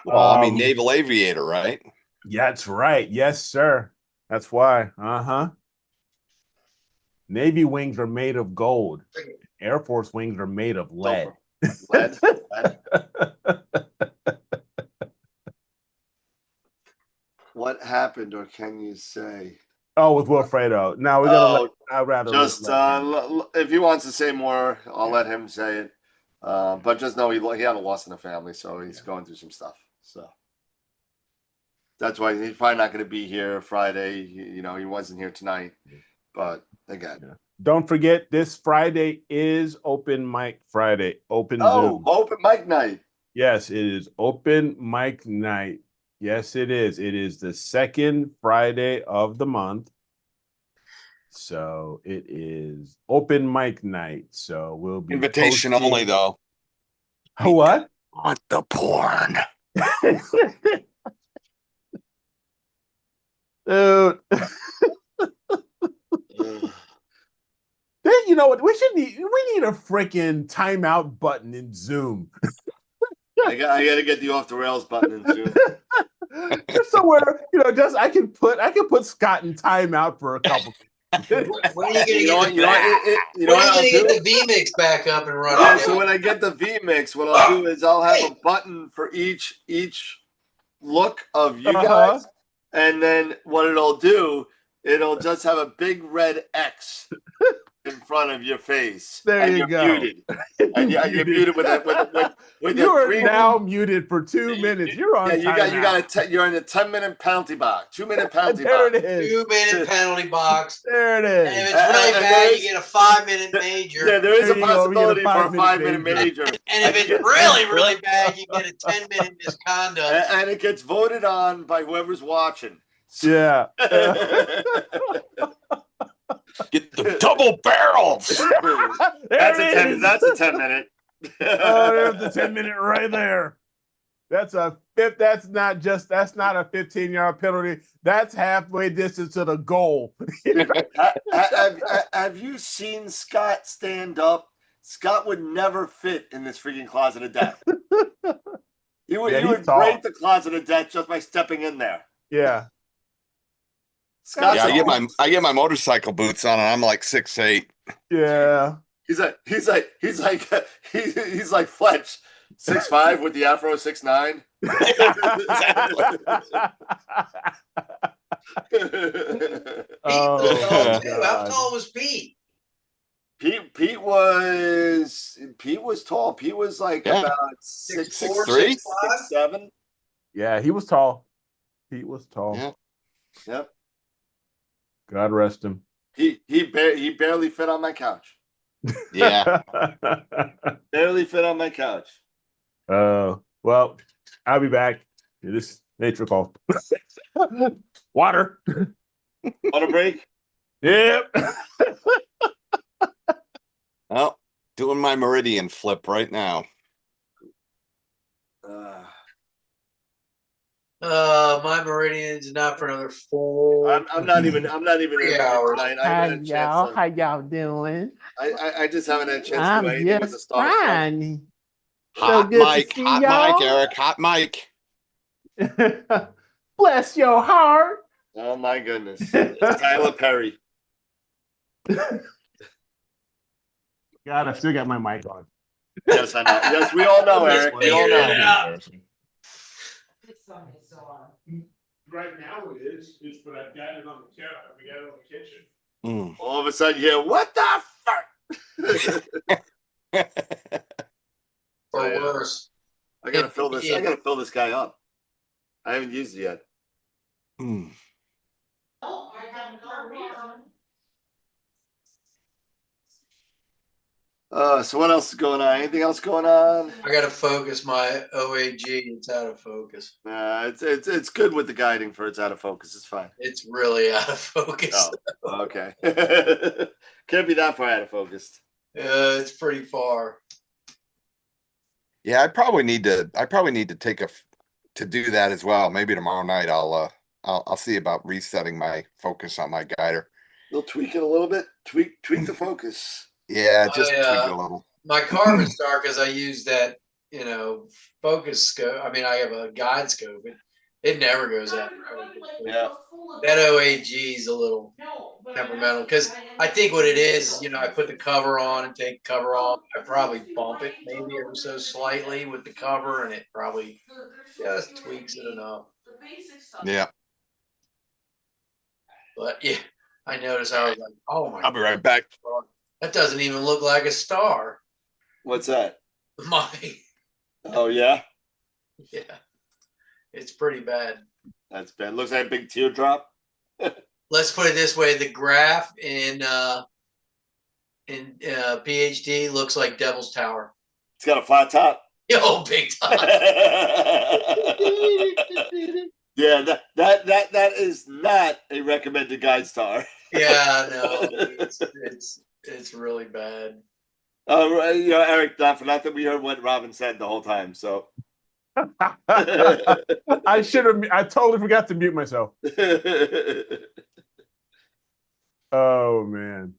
well, I mean, naval aviator, right? Yeah, that's right. Yes, sir. That's why. Navy wings are made of gold. Air Force wings are made of lead. Lead. What happened, or can you say? Oh, with Wilfredo. No, we're gonna. I'd rather just if he wants to say more, I'll let him say it. But just know he had a loss in the family, so he's going through some stuff. So that's why he's probably not going to be here Friday. He wasn't here tonight. But again, don't forget, this Friday is Open Mic Friday. Zoom. Open mic night. Yes, it is Open Mic Night. Yes, it is. It is the second Friday of the month. So it is Open Mic Night. So we'll be invitation only, though. What? Want the porn. Dude. You know what? We need a freaking timeout button in Zoom. I got to get the off the rails button in Zoom. Just somewhere, I can put Scott in timeout for a couple. When are you gonna get the V-Mix back up and running? So when I get the V-Mix, what I'll do is I'll have a button for each look of you guys, and then what it'll do, it'll just have a big red X in front of your face. There you go. Muted. And you're muted with you are now muted for 2 minutes. You're on. You're in a 10-minute penalty box. 2-minute penalty there box. It is. 2-minute penalty box. There it is. And if it's really bad, you get a 5-minute major. Yeah, there is a possibility for a 5-minute major. And if it's really, really bad, you get a 10-minute misconduct. And it gets voted on by whoever's watching. Yeah. Get the double barrels. That's a 10-minute. There's the 10-minute right there. That's not a 15-yard penalty. That's halfway distance to the goal. Have you seen Scott stand up? Scott would never fit in this freaking closet of death. You would, Yeah, you he's would tall. break the closet of death just by stepping in there. Yeah. Scott's Yeah, like, I get my motorcycle boots on, and I'm like 6'8". Yeah. he's like Fletch, 6'5" with the afro, 6'9". Exactly. Pete was tall Oh, too. How God. tall was Pete? Pete was tall. Pete was like Yeah. about 6'4", 6'3". 6'5"? 6'7". Yeah, he was tall. Pete was tall. Yeah. Yep. God rest him. He barely fit on my couch. Yeah. Barely fit on my couch. Well, I'll be back. This nature call. Water. On a break. Yep. Well, doing my meridian flip right now. My meridian's not for another 4. I'm not even 3 in hours. tonight. I haven't had a chance to, How y'all doing? I just haven't had a chance to do I'm anything with the just star front. fine. Hot good to mic, see hot y'all. mic, Eric, hot mic. Bless your heart. Oh my goodness. It's Tyler Perry. God, I still got my mic on. Yes, I know. Yes, we all know, Eric. We all Figured it know. out. Right now it is. It's but I've got it on the couch. We got it on the kitchen. Mm. All of a sudden, you hear, what the fuck? Or worse. I gotta fill this. I gotta fill this guy up. I haven't used it yet. Mm. So what else is going on? Anything else going on? I gotta focus my OAG. It's out of focus. It's good with the guiding for it's out of focus. It's fine. It's really out of focus. Oh, okay. Can't be that far out of focus. It's pretty far. Yeah, I probably need to to do that as well. Maybe tomorrow night I'll see about resetting my focus on my guider. You'll tweak it a little bit. Tweak the focus. Yeah, just tweak it a little. My carbon star, because I use that, focus scope. I mean, I have a guide scope. It never goes out. Yeah. That OAG is a little temperamental because I think what it is, I put the cover on and take the cover off. I probably bump it maybe ever so slightly with the cover, and it probably just tweaks it enough. Yeah. But yeah, I noticed I was like, oh my I'll be right back. God, that doesn't even look like a star. What's that? My Oh yeah. yeah, it's pretty bad. That's bad. Looks like a big teardrop. Let's put it this way: the graph in PhD looks like Devil's Tower. It's got a flat top. Yo, big time. Yeah, that is not a recommended guide star. Yeah, no, it's really bad. Eric, not for nothing, we heard what Robin said the whole time. So I should have. I totally forgot to mute myself. Oh man.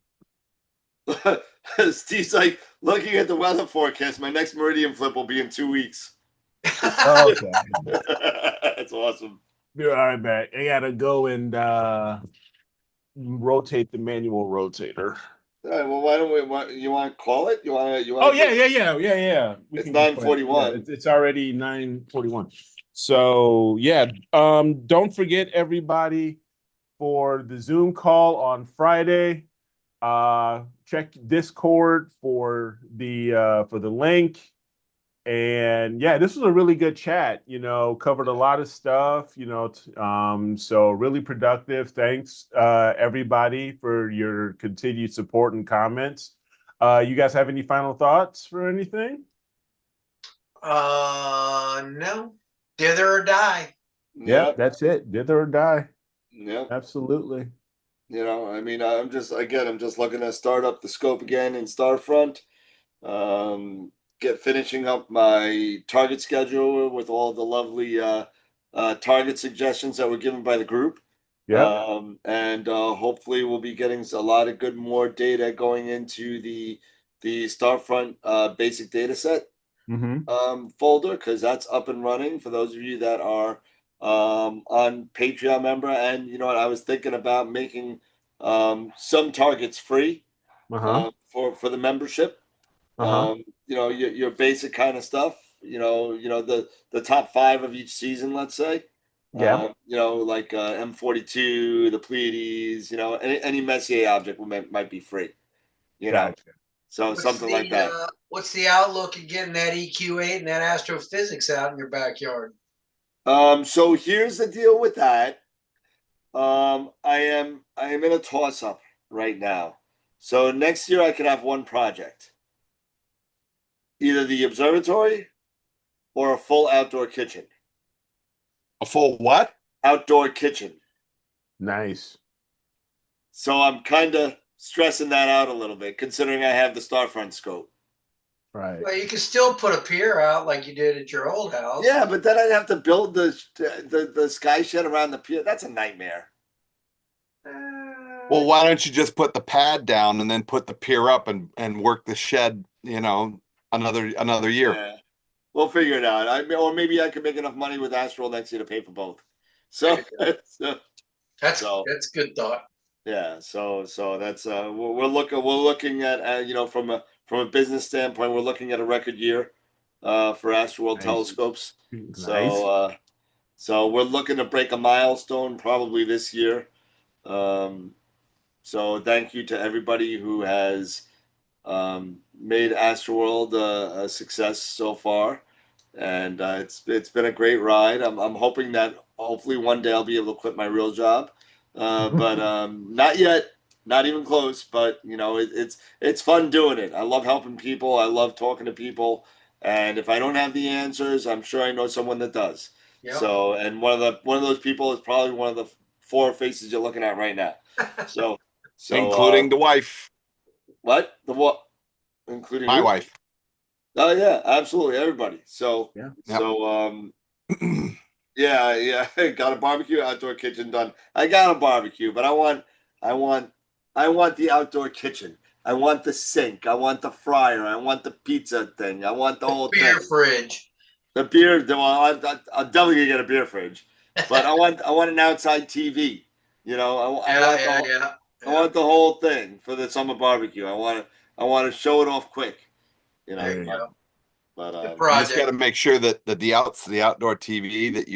Steve's like, looking at the weather forecast, my next meridian flip will be in 2 weeks. Okay. That's awesome. Be all right, back. I gotta go and rotate the manual rotator. All right. Well, why don't we? You want to call it? You want? Oh yeah. It's 9:41. It's already 9:41. So yeah, don't forget everybody for the Zoom call on Friday. Check Discord for the link. And yeah, this was a really good chat, covered a lot of stuff, so really productive. Thanks, everybody, for your continued support and comments. You guys have any final thoughts for anything? No. Dither or die. Yeah, that's it. Dither or die. Yep. Absolutely. I mean, I'm just looking to start up the scope again in Starfront. Finishing up my target schedule with all the lovely target suggestions that were given by the group. Yeah. And hopefully we'll be getting a lot of more data going into the Starfront basic data set. folder, because that's up and running for those of you that are on Patreon member. And you know what, I was thinking about making some targets free for the membership. You know, your basic kind of stuff. You know the top 5 of each season, let's say. Yeah. You know, like M42, the Pleiades. You know, any Messier object might be free. You know, Gotcha. so something like that. What's the outlook of getting that EQ8 and that astrophysics out in your backyard? So here's the deal with that. I am in a toss up right now. So next year I could have one project. Either the observatory or a full outdoor kitchen. A full what? Outdoor kitchen. Nice. So I'm kind of stressing that out a little bit, considering I have the Starfront scope. Right. Well, you can still put a pier out like you did at your old house. Yeah, but then I'd have to build the sky shed around the pier. That's a nightmare. Well, why don't you just put the pad down and then put the pier up and work the shed, you know, another year. Yeah. We'll figure it out. Or maybe I could make enough money with Astroworld next year to pay for both. So, that's good thought. Yeah. So that's we're looking at you know, from a business standpoint, we're looking at a record year for Astroworld telescopes. Nice. So we're looking to break a milestone probably this year. So thank you to everybody who has made Astroworld a success so far, and it's been a great ride. I'm hoping that hopefully one day I'll be able to quit my real job, but not yet, not even close. But you know, it's fun doing it. I love helping people. I love talking to people, and if I don't have the answers, I'm sure I know someone that does. Yep. So, and one of those people is probably one of the 4 faces you're looking at right now. So including the wife. What? The what? Including my who? wife. Oh yeah, absolutely, everybody. So yeah. So yeah, got a barbecue, outdoor kitchen done. I got a barbecue, but I want the outdoor kitchen. I want the sink. I want the fryer. I want the pizza thing. I want the whole beer thing. fridge. The beer. Well, I'll definitely gonna get a beer fridge, but I want an outside TV. You know, I want the whole thing for the summer barbecue. I want to show it off quick. You know, there you go. But you just got to make sure that the outdoor TV that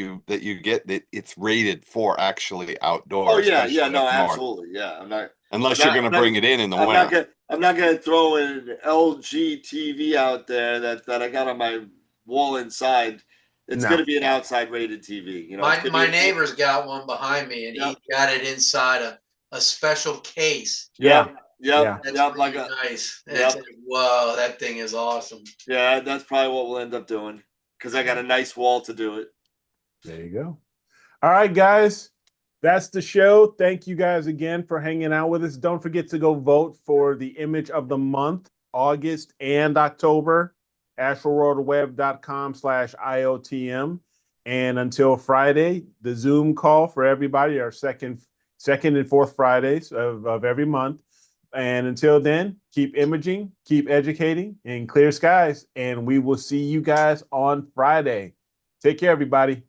you get, that it's rated for actually outdoor. Oh yeah, no, absolutely, yeah. Unless you're going to bring it in the winter. I'm not going to throw an LG TV out there that I got on my wall inside. It's going to be an outside rated TV. You know, my neighbor's got one behind me, and he got it inside a special case. Yeah. That's really nice. It's like, whoa, that thing is awesome. Yeah, that's probably what we'll end up doing, because I got a nice wall to do it. There you go. All right, guys. That's the show. Thank you guys again for hanging out with us. Don't forget to go vote for the image of the month, August and October, astroworldweb.com/IOTM. And until Friday, the Zoom call for everybody, our second and fourth Fridays of every month. And until then, keep imaging, keep educating, and clear skies. And we will see you guys on Friday. Take care, everybody.